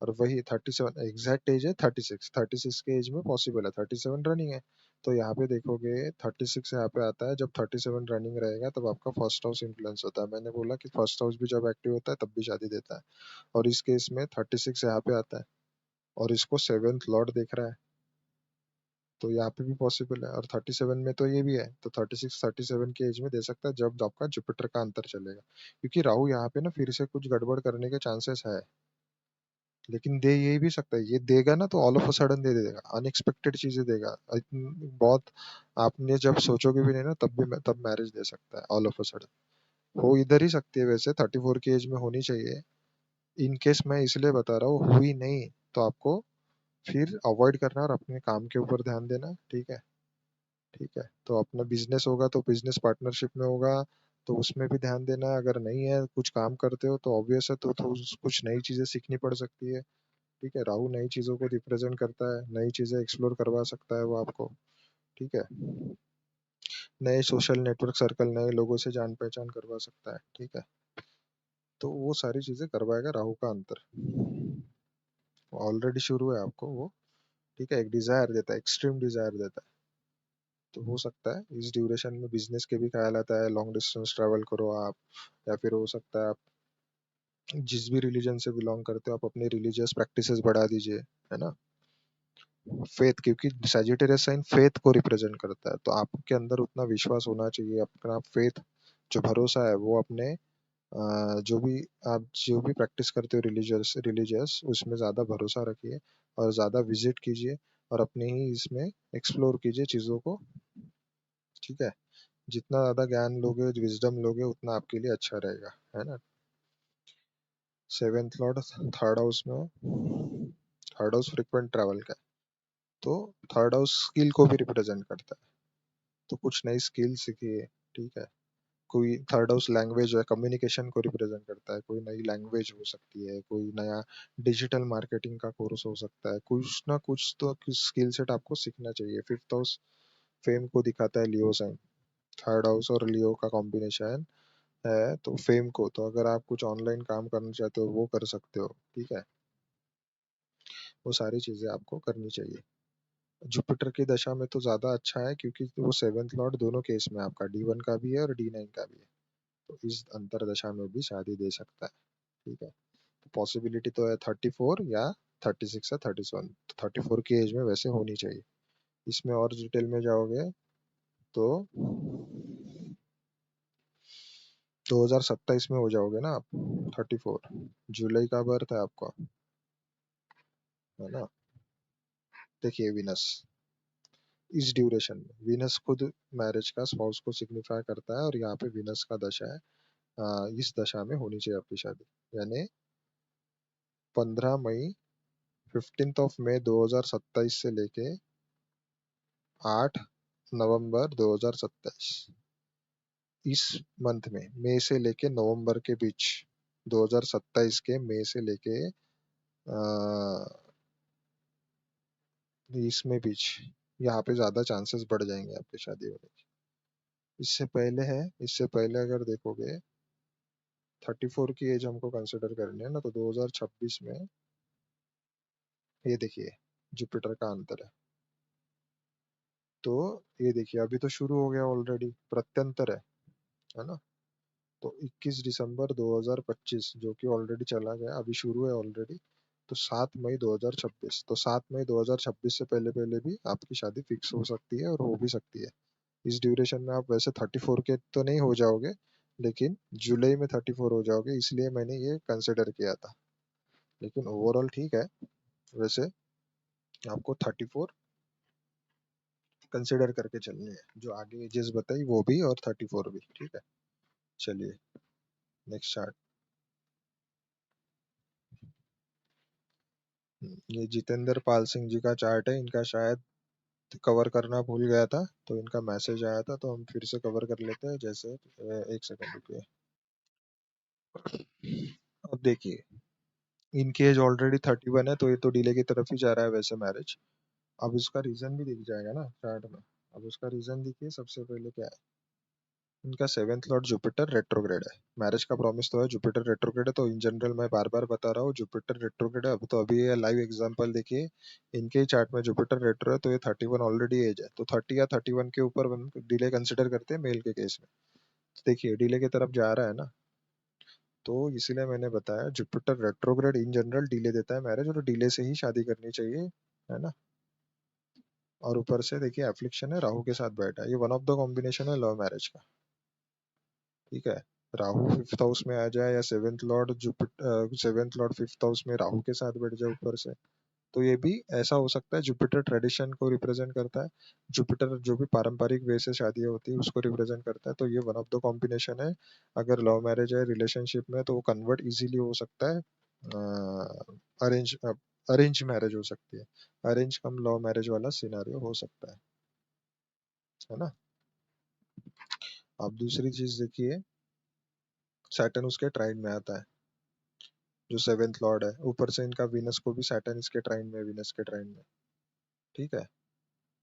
और वही 37 एग्जैक्ट एज है, 36, 36 के एज में पॉसिबल है, 37 रनिंग है। तो यहाँ पे देखोगे 36 यहाँ पे आता है, जब 37 रनिंग रहेगा तब आपका फर्स्ट हाउस इन्फ्लुएंस होता है। मैंने बोला कि फर्स्ट हाउस भी जब एक्टिव होता है तब भी शादी देता है। और इस केस में 36 यहाँ पे आता है, और इसको सेवेंथ लॉर्ड देख रहा है, तो यहाँ पे भी पॉसिबल है। और 37 में तो ये भी है, तो 36 37 के एज में दे सकता है जब आपका जुपिटर का अंतर चलेगा। क्योंकि राहु यहाँ पे ना फिर से कुछ गड़बड़ करने के चांसेस है, लेकिन दे ये भी सकता है। ये देगा ना तो ऑल ऑफ अ सडन दे देगा, अनएक्सपेक्टेड चीजें देगा। बहुत आपने जब सोचोगे भी नहीं ना, तब मैरिज दे सकता है ऑल ऑफ अ सडन। हो इधर ही सकती है वैसे, 34 की एज में होनी चाहिए। इन केस मैं इसलिए बता रहा हूँ, हुई नहीं तो आपको फिर अवॉइड करना और अपने काम के ऊपर ध्यान देना। ठीक है, ठीक है। तो अपना बिजनेस होगा तो बिजनेस पार्टनरशिप में होगा, तो उसमें भी ध्यान देना। अगर नहीं है, कुछ काम करते हो तो ऑब्वियस है, तो कुछ नई चीजें सीखनी पड़ सकती है। ठीक है, राहु नई चीजों को रिप्रेजेंट करता है, नई चीजें एक्सप्लोर करवा सकता है वो आपको। ठीक है, नए सोशल नेटवर्क सर्कल, नए लोगों से जान पहचान करवा सकता है। ठीक है, तो वो सारी चीजें करवाएगा राहु का अंतर, ऑलरेडी शुरू है आपको वो। ठीक है, एक डिजायर देता है, एक्सट्रीम डिजायर देता है। तो हो सकता है इस ड्यूरेशन में बिजनेस के भी ख्याल आता है, लॉन्ग डिस्टेंस ट्रैवल करो आप। या फिर हो सकता है आप जिस भी रिलीजन से बिलोंग करते हो, आप अपने रिलीजियस प्रैक्टिसेस बढ़ा दीजिए, है ना। फेथ, क्योंकि सजिटेरियस साइन फेथ को रिप्रेजेंट करता है, तो आपके अंदर उतना विश्वास होना चाहिए, अपना फेथ जो भरोसा है वो अपने जो भी आप जो भी प्रैक्टिस करते हो रिलीजियस रिलीजियस, उसमें ज्यादा भरोसा रखिए और ज्यादा विजिट कीजिए और अपने ही इसमें एक्सप्लोर कीजिए चीजों को। ठीक है, जितना ज्यादा ज्ञान लोगे, विजडम लोगे, उतना आपके लिए अच्छा रहेगा, है ना। सेवेंथ लॉर्ड थर्ड हाउस में, थर्ड हाउस फ्रिक्वेंट ट्रैवल का है, तो थर्ड हाउस स्किल को भी रिप्रेजेंट करता है, तो कुछ नई स्किल सीखिए, ठीक है। कोई थर्ड हाउस लैंग्वेज है, कम्युनिकेशन को रिप्रेजेंट करता है, कोई नई लैंग्वेज हो सकती है, कोई नया डिजिटल मार्केटिंग का कोर्स हो सकता है, कुछ ना कुछ तो स्किल सेट आपको सीखना चाहिए। फिफ्थ हाउस फेम को दिखाता है, लियो साइन, थर्ड हाउस और लियो का कॉम्बिनेशन है तो फेम को, तो अगर आप कुछ ऑनलाइन काम करना चाहते हो वो कर सकते हो, ठीक है। वो सारी चीजें आपको करनी चाहिए। जुपिटर की दशा में तो ज्यादा अच्छा है, क्योंकि वो सेवेंथ लॉर्ड दोनों केस में आपका D1 का भी है और D9 का भी है, तो इस अंतर दशा में भी शादी दे सकता है, ठीक है। पॉसिबिलिटी तो है 34 या 36 या 37, तो 34 की एज में वैसे होनी चाहिए। इसमें और डिटेल में जाओगे तो 2027 में हो जाओगे ना आप, 34 जुलाई का बर्थ है आपका, है ना। देखिए विनस, इस ड्यूरेशन में विनस खुद मैरिज का, स्पाउस को सिग्निफाई करता है, और यहाँ पे विनस का दशा है, इस दशा में होनी चाहिए आपकी शादी, यानी 15 मई, 15 मई 2027 से लेके 8 नवंबर 2027, इस मंथ में, मई से लेके नवंबर के बीच, 2027 के मई से लेके इसमें बीच, यहाँ पे ज्यादा चांसेस बढ़ जाएंगे आपकी शादी होने के। इससे पहले है, इससे पहले अगर देखोगे 34 की एज हमको कंसिडर करनी है ना, तो 2026 में, ये देखिए जुपिटर का अंतर है, तो ये देखिए अभी तो शुरू हो गया ऑलरेडी, प्रत्यंतर है ना। तो 21 दिसंबर 2025 जो कि ऑलरेडी चला गया, अभी शुरू है ऑलरेडी, तो 7 मई 2026, तो 7 मई 2026 से पहले पहले भी आपकी शादी फिक्स हो सकती है और हो भी सकती है। इस ड्यूरेशन में आप वैसे 34 के तो नहीं हो जाओगे, लेकिन जुलाई में 34 हो जाओगे, इसलिए मैंने ये कंसिडर किया था। लेकिन ओवरऑल ठीक है, वैसे आपको 34 कंसिडर करके चलनी है, जो आगे एजेस बताई वो भी और 34 भी, ठीक है। चलिए नेक्स्ट चार्ट। ये जितेंद्र पाल सिंह जी का चार्ट है, इनका शायद कवर करना भूल गया था, तो इनका मैसेज आया था, तो हम फिर से कवर कर लेते हैं, जैसे एक सेकंड रुकिए। अब देखिए इनकी एज ऑलरेडी 31 है, तो ये तो डिले की तरफ ही जा रहा है वैसे मैरिज। अब इसका रीजन भी दिख जाएगा ना चार्ट में। अब उसका रीजन देखिए, सबसे पहले क्या है, इनका सेवेंथ लॉर्ड जुपिटर रेट्रोग्रेड है। मैरिज का प्रॉमिस तो है, जुपिटर रेट्रोग्रेड है, तो इन जनरल मैं बार बार बता रहा हूँ जुपिटर रेट्रोग्रेड है। अब तो अभी ये लाइव एग्जांपल देखिए, इनके ही चार्ट में जुपिटर रेट्रो है, तो ये 31 ऑलरेडी एज है, तो 30 या 31 के ऊपर डिले कंसिडर करते हैं मेल के केस में। तो देखिए डिले की तरफ जा रहा है ना, तो इसीलिए मैंने बताया Jupiter retrograde in general delay देता है मैरिज, और डिले से ही शादी करनी चाहिए, है ना। और ऊपर से देखिए एफ्लिक्शन है, राहु के साथ बैठा है, ये वन ऑफ द कॉम्बिनेशन है लव मैरिज का, ठीक है। राहु फिफ्थ हाउस में आ जाए, या seventh Lord Jupiter, seventh Lord fifth house में राहु के साथ बैठ जाए ऊपर से, तो ये भी ऐसा हो सकता है। जुपिटर ट्रेडिशन को रिप्रेजेंट करता है, जुपिटर जो भी पारंपरिक वे से शादियां होती है उसको रिप्रेजेंट करता है, तो ये वन ऑफ द कॉम्बिनेशन है। अगर लव मैरिज है रिलेशनशिप में, तो वो कन्वर्ट इजीली हो सकता है, अरेंज अरेंज मैरिज हो सकती है, अरेंज कम लव मैरिज वाला सिनारियो हो सकता है ना। अब दूसरी चीज देखिए, सैटर्न उसके ट्राइन में आता है, जो सेवेंथ लॉर्ड है, ऊपर से इनका वीनस को भी सैटर्न इसके ट्राइन में, वीनस के ट्राइन में, ठीक है।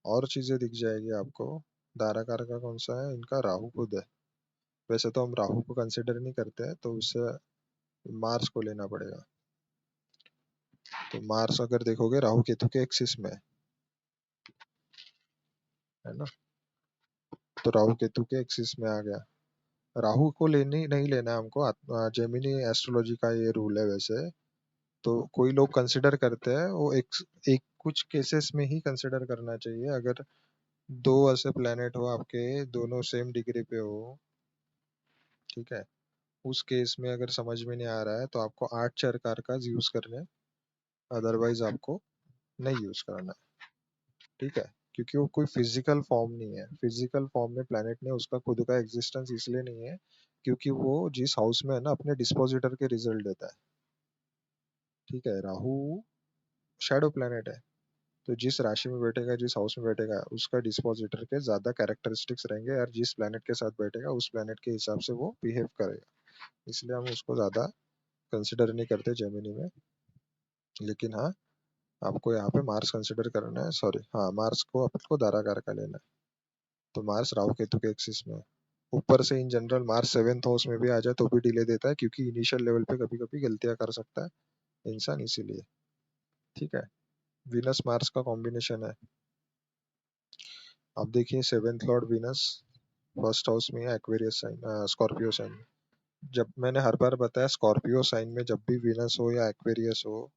और चीजें दिख जाएगी आपको। धाराकार का कौन सा है, इनका राहु खुद है। वैसे तो हम राहु को कंसिडर नहीं करते हैं, तो उससे मार्स को लेना पड़ेगा। तो मार्स अगर देखोगे राहु केतु के एक्सिस में है ना, तो राहु केतु के एक्सिस में आ गया। राहु को लेने नहीं लेना है हमको, जेमिनी एस्ट्रोलॉजी का ये रूल है वैसे। तो कोई लोग कंसिडर करते हैं, वो एक कुछ केसेस में ही कंसिडर करना चाहिए, अगर दो ऐसे प्लेनेट हो आपके, दोनों सेम डिग्री पे हो, ठीक है। उस केस में अगर समझ में नहीं आ रहा है, तो आपको 8 चरकार का यूज करने, अदरवाइज आपको नहीं यूज करना है, ठीक है। क्योंकि वो कोई फिजिकल फॉर्म नहीं है। फिजिकल फॉर्म में प्लैनेट ने उसका खुद का एग्जिस्टेंस इसलिए नहीं है क्योंकि वो जिस हाउस में है ना अपने डिस्पोजिटर के रिजल्ट देता है। ठीक है, राहु शैडो प्लैनेट है, तो जिस राशि में बैठेगा, जिस हाउस में बैठेगा, उसका डिस्पोजिटर के ज्यादा कैरेक्टरिस्टिक्स रहेंगे, और जिस प्लैनेट के साथ बैठेगा उस प्लैनेट के हिसाब से वो बिहेव करेगा। इसलिए हम उसको ज्यादा कंसिडर नहीं करते जेमिनी में। लेकिन हाँ, आपको यहाँ पे मार्स कंसिडर करना है, सॉरी हाँ, मार्स को आपको दाराकार का लेना है। तो मार्स राहु केतु के एक्सिस में है। ऊपर से in general Mars seventh house में भी आ जाए तो भी डिले देता है, क्योंकि इनिशियल लेवल पे कभी कभी गलतियां कर सकता है इंसान, इसीलिए। ठीक है, वीनस मार्स का कॉम्बिनेशन है। अब देखिए, seventh Lord Venus first house में है, एक्वेरियस साइन, स्कॉर्पियो साइन में। जब मैंने हर बार बताया, स्कॉर्पियो साइन में जब भी वीनस हो या एक्वेरियस हो,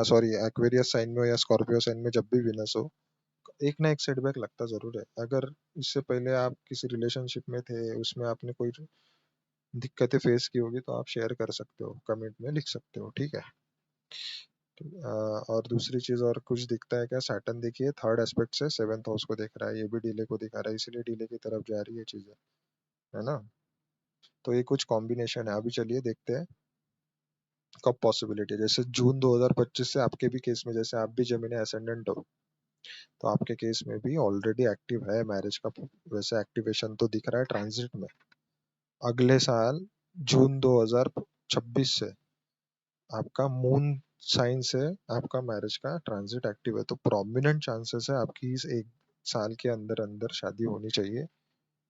सॉरी एक्वेरियस साइन में हो या स्कॉर्पियो साइन में जब भी वीनस हो, एक ना एक सेटबैक लगता जरूर है। अगर इससे पहले आप किसी रिलेशनशिप में थे, उसमें आपने कोई दिक्कतें फेस की होगी, तो आप शेयर कर सकते हो, कमेंट में लिख सकते हो। ठीक है। और दूसरी चीज और कुछ दिखता है क्या? सैटर्न देखिए थर्ड एस्पेक्ट से सेवेंथ हाउस को देख रहा है, ये भी डिले को दिखा रहा है, इसलिए डिले की तरफ जा रही है चीजें, है ना। तो ये कुछ कॉम्बिनेशन है। अभी चलिए देखते हैं कब पॉसिबिलिटी है। जैसे जून 2025 से आपके भी केस में, जैसे आप भी जेमिनी असेंडेंट हो, तो आपके केस में भी ऑलरेडी एक्टिव है मैरिज का, वैसे एक्टिवेशन तो दिख रहा है ट्रांजिट में। अगले साल जून 2026 से आपका मून साइन से आपका मैरिज का ट्रांजिट एक्टिव है, तो प्रोमिनेंट चांसेस है आपकी इस एक साल के अंदर अंदर शादी होनी चाहिए,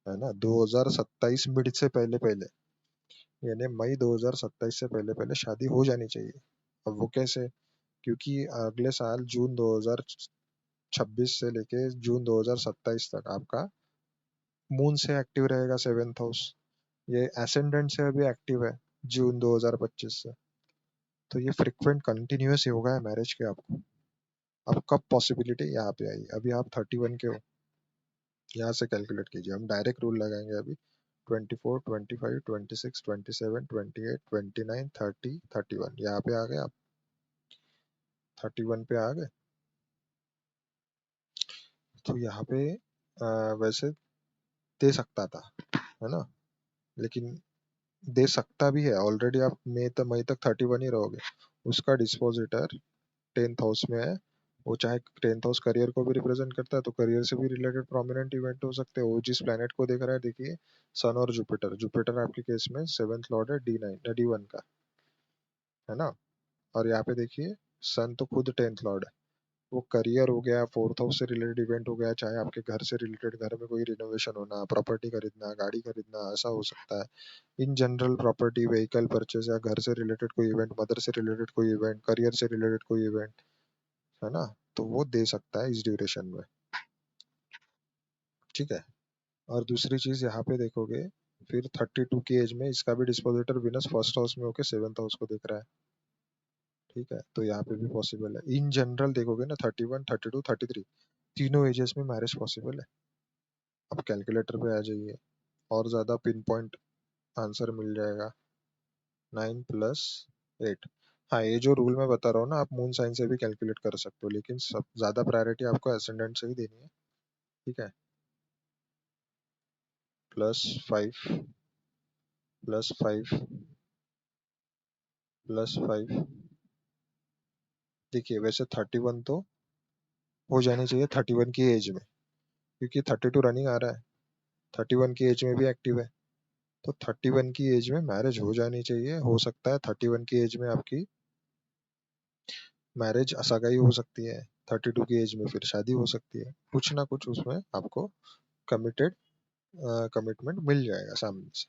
है ना। 2027 मिड से पहले पहले, यानी मई 2027 से पहले पहले शादी हो जानी चाहिए। अब वो कैसे? क्योंकि अगले साल जून 2026 से लेके जून 2027 तक आपका मून से एक्टिव रहेगा सेवेंथ हाउस। ये एसेंडेंट से अभी एक्टिव है जून 2025 से। तो ये फ्रिक्वेंट कंटिन्यूअस योगा है मैरिज के आपको। अब कब पॉसिबिलिटी यहाँ पे आई? अभी आप 31 के हो, यहाँ से कैलकुलेट कीजिए, हम डायरेक्ट रूल लगाएंगे अभी। 24, 25, 26, 27, 28, 29, 30, 31, यहाँ पे आ गए आप। 31 पे आ गए, तो यहाँ पे वैसे दे सकता था, है ना, लेकिन दे सकता भी है। ऑलरेडी आप मई तक 31 ही रहोगे। उसका डिस्पोजिटर 10th हाउस में है। वो चाहे 10th हाउस करियर को भी रिप्रेजेंट करता है, तो करियर से भी रिलेटेड प्रोमिनेंट इवेंट हो सकते हैं। वो जिस प्लेनेट को देख रहा है, देखिए सन और जुपिटर। जुपिटर आपके केस में सेवेंथ लॉर्ड है, D1 का, है ना। और यहाँ पे देखिए सन तो खुद 10th लॉर्ड है। वो करियर हो गया, फोर्थ हाउस से रिलेटेड इवेंट हो गया, चाहे आपके घर से रिलेटेड, घर में कोई रिनोवेशन होना, प्रॉपर्टी खरीदना, गाड़ी खरीदना, ऐसा हो सकता है। In general property, vehicle purchase, या घर से रिलेटेड कोई इवेंट, मदर से रिलेटेड कोई इवेंट, करियर से रिलेटेड कोई इवेंट, है ना। तो वो दे सकता है इस ड्यूरेशन में। ठीक है। और दूसरी चीज यहाँ पे देखोगे, फिर 32 की एज में इसका भी डिस्पोजिटर विनस फर्स्ट हाउस में होके सेवेंथ हाउस को देख रहा है। ठीक है, तो यहाँ पे भी पॉसिबल है। इन जनरल देखोगे ना, 31, 32, 33, तीनों एजेस में मैरिज पॉसिबल है। अब कैलकुलेटर पे आ जाइए, और ज्यादा पिन पॉइंट आंसर मिल जाएगा। 9 + 8। हाँ, ये जो रूल मैं बता रहा हूँ ना, आप मून साइन से भी कैलकुलेट कर सकते हो, लेकिन सब ज्यादा प्रायोरिटी आपको एसेंडेंट से ही देनी है। ठीक है। +5, +5, +5। देखिए वैसे 31 तो हो जानी चाहिए 31 की एज में, क्योंकि 32 रनिंग आ रहा है, 31 की एज में भी एक्टिव है। तो 31 की एज में मैरिज हो जानी चाहिए। हो सकता है 31 की एज में आपकी मैरिज सगाई हो सकती है, 32 की एज में फिर शादी हो सकती है। कुछ ना कुछ उसमें आपको कमिटेड कमिटमेंट मिल जाएगा सामने से।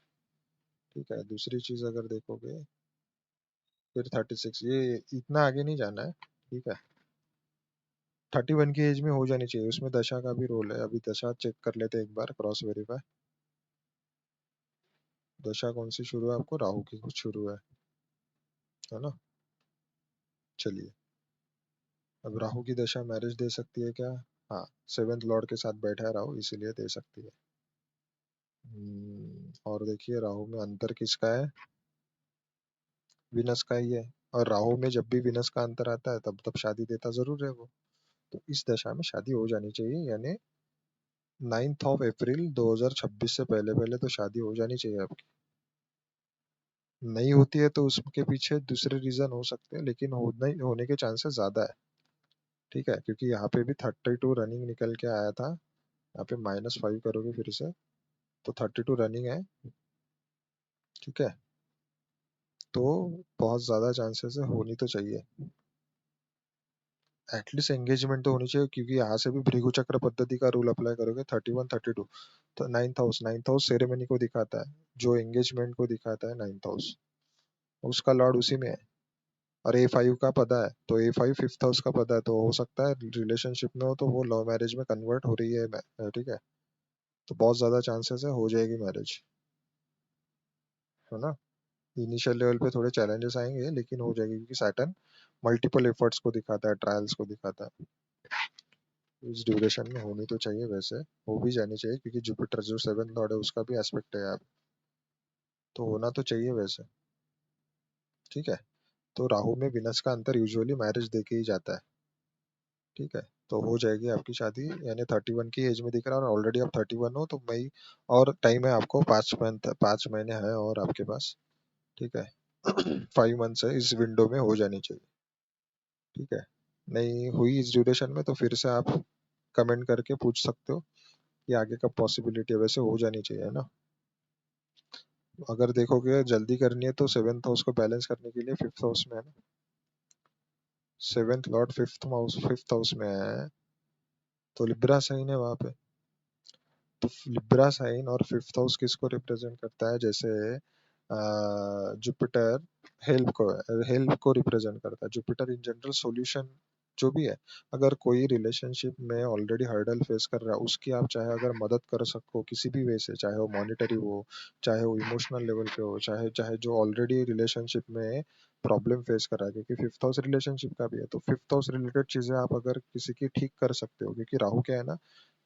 ठीक है। दूसरी चीज अगर देखोगे, फिर 36, ये इतना आगे नहीं जाना है। ठीक है, 31 की एज में हो जानी चाहिए। उसमें दशा का भी रोल है, अभी दशा चेक कर लेते हैं एक बार, क्रॉस वेरीफाई। दशा कौन सी शुरू है आपको? राहु की कुछ शुरू है ना। चलिए, अब राहु की दशा मैरिज दे सकती है क्या? हाँ, सेवेंथ लॉर्ड के साथ बैठा है राहु, इसीलिए दे सकती है। और देखिए राहु में अंतर किसका है? विनस का ही है। और राहु में जब भी विनस का अंतर आता है, तब तब शादी देता जरूर है वो। तो इस दशा में शादी हो जानी चाहिए, यानी 9 अप्रैल 2026 से पहले पहले तो शादी हो जानी चाहिए आपकी। नहीं होती है तो उसके पीछे दूसरे रीजन हो सकते हैं, लेकिन होने के चांसेस ज्यादा है। ठीक है, क्योंकि यहाँ पे भी 32 रनिंग निकल के आया था। यहाँ पे -5 करोगे फिर से तो 32 रनिंग है। ठीक है, तो बहुत ज्यादा चांसेस है, होनी तो चाहिए। एटलीस्ट एंगेजमेंट तो होनी चाहिए, क्योंकि यहाँ से भी भृगु चक्र पद्धति का रूल अप्लाई करोगे 31 32, तो नाइन्थ हाउस सेरेमनी को दिखाता है, जो एंगेजमेंट को दिखाता है नाइन्थ हाउस, उसका लॉर्ड उसी में है। और A5 का पता है, तो A5 फिफ्थ हाउस का पता है, तो हो सकता है रिलेशनशिप में हो तो वो लव मैरिज में कन्वर्ट हो रही है। ठीक है, तो बहुत ज्यादा चांसेस है हो जाएगी मैरिज, है ना। इनिशियल लेवल पे थोड़े चैलेंजेस आएंगे, लेकिन हो जाएगी, क्योंकि सैटर्न मल्टीपल एफर्ट्स को दिखाता है, ट्रायल्स को दिखाता है। इस ड्यूरेशन में होनी तो चाहिए, वैसे हो भी जानी चाहिए, क्योंकि जुपिटर जो 7th लॉर्ड है उसका भी एस्पेक्ट है यार, तो होना तो चाहिए वैसे। ठीक है, तो राहु में विनस का अंतर यूजुअली मैरिज देके ही जाता है। ठीक है, तो हो जाएगी आपकी शादी, यानी 31 की एज में दिख रहा है, और ऑलरेडी आप 31 हो, तो मई और टाइम है आपको, 5 महीने है और आपके पास। ठीक है, 5 मंथ्स है, इस विंडो में हो जानी चाहिए। ठीक है, नहीं हुई इस ड्यूरेशन में तो फिर से आप कमेंट करके पूछ सकते हो कि आगे का पॉसिबिलिटी है, वैसे हो जानी चाहिए, है ना। अगर देखोगे जल्दी करनी है तो 7th हाउस को बैलेंस करने के लिए 5th हाउस में है ना, 7th लॉर्ड फिफ्थ हाउस में है, तो लिब्रा साइन है वहां पे। तो लिब्रा साइन और 5th हाउस किसको रिप्रेजेंट करता है, जैसे जुपिटर हेल्प को रिप्रेजेंट करता है। जुपिटर इन जनरल सॉल्यूशन जो भी है, अगर कोई रिलेशनशिप में ऑलरेडी हर्डल फेस कर रहा है, उसकी आप चाहे अगर मदद कर सको किसी भी वे से, चाहे वो मॉनेटरी हो, चाहे वो इमोशनल लेवल पे हो, चाहे चाहे जो ऑलरेडी रिलेशनशिप में प्रॉब्लम फेस कर रहा है, क्योंकि 5th हाउस रिलेशनशिप का भी है, तो 5th हाउस रिलेटेड चीजें आप अगर किसी की ठीक कर सकते हो, क्योंकि राहु क्या है ना,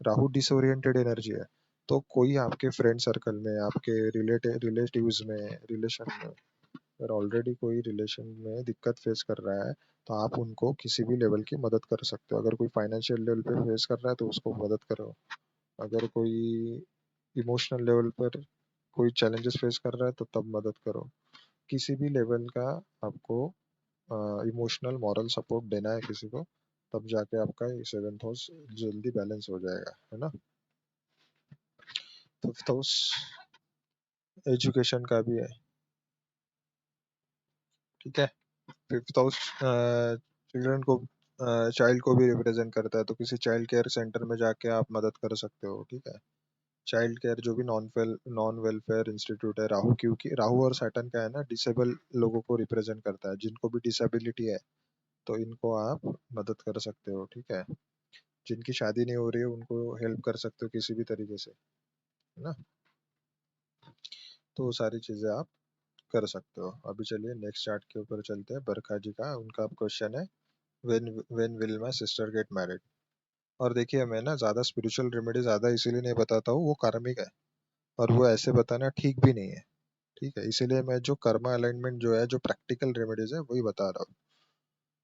राहु डिसोरिएंटेड एनर्जी है। तो कोई आपके फ्रेंड सर्कल में, आपके रिलेटिव्स में, रिलेशन में, अगर ऑलरेडी कोई रिलेशन में दिक्कत फेस कर रहा है, तो आप उनको किसी भी लेवल की मदद कर सकते हो। अगर कोई फाइनेंशियल लेवल पे फेस कर रहा है तो उसको मदद करो, अगर कोई इमोशनल लेवल पर कोई चैलेंजेस फेस कर रहा है तो तब मदद करो। किसी भी लेवल का आपको इमोशनल मॉरल सपोर्ट देना है किसी को, तब जाके आपका 7th हाउस जल्दी बैलेंस हो जाएगा, है ना। 5th हाउस एजुकेशन का भी है। ठीक है, 5th हाउस चिल्ड्रन को, चाइल्ड को भी रिप्रेजेंट करता है, तो किसी चाइल्ड केयर सेंटर में जाके आप मदद कर सकते हो। ठीक है, चाइल्ड केयर जो भी नॉन वेलफेयर इंस्टीट्यूट है, राहु, क्योंकि राहु और सैटर्न का है ना, डिसेबल लोगों को रिप्रेजेंट करता है, जिनको भी डिसेबिलिटी है, तो इनको आप मदद कर सकते हो। ठीक है, जिनकी शादी नहीं हो रही है उनको हेल्प कर सकते हो किसी भी तरीके से, है ना। तो वो सारी चीजें आप कर सकते हो। अभी चलिए नेक्स्ट चार्ट के ऊपर चलते हैं, बरखा जी का उनका क्वेश्चन है, when will my sister get married. और देखिए, मैं ना ज्यादा स्पिरिचुअल रेमेडी ज्यादा इसीलिए नहीं बताता हूँ, वो कार्मिक है, और वो ऐसे बताना ठीक भी नहीं है। ठीक है, इसीलिए मैं जो कर्मा अलाइनमेंट जो है, जो प्रैक्टिकल रेमेडीज है वही बता रहा हूँ।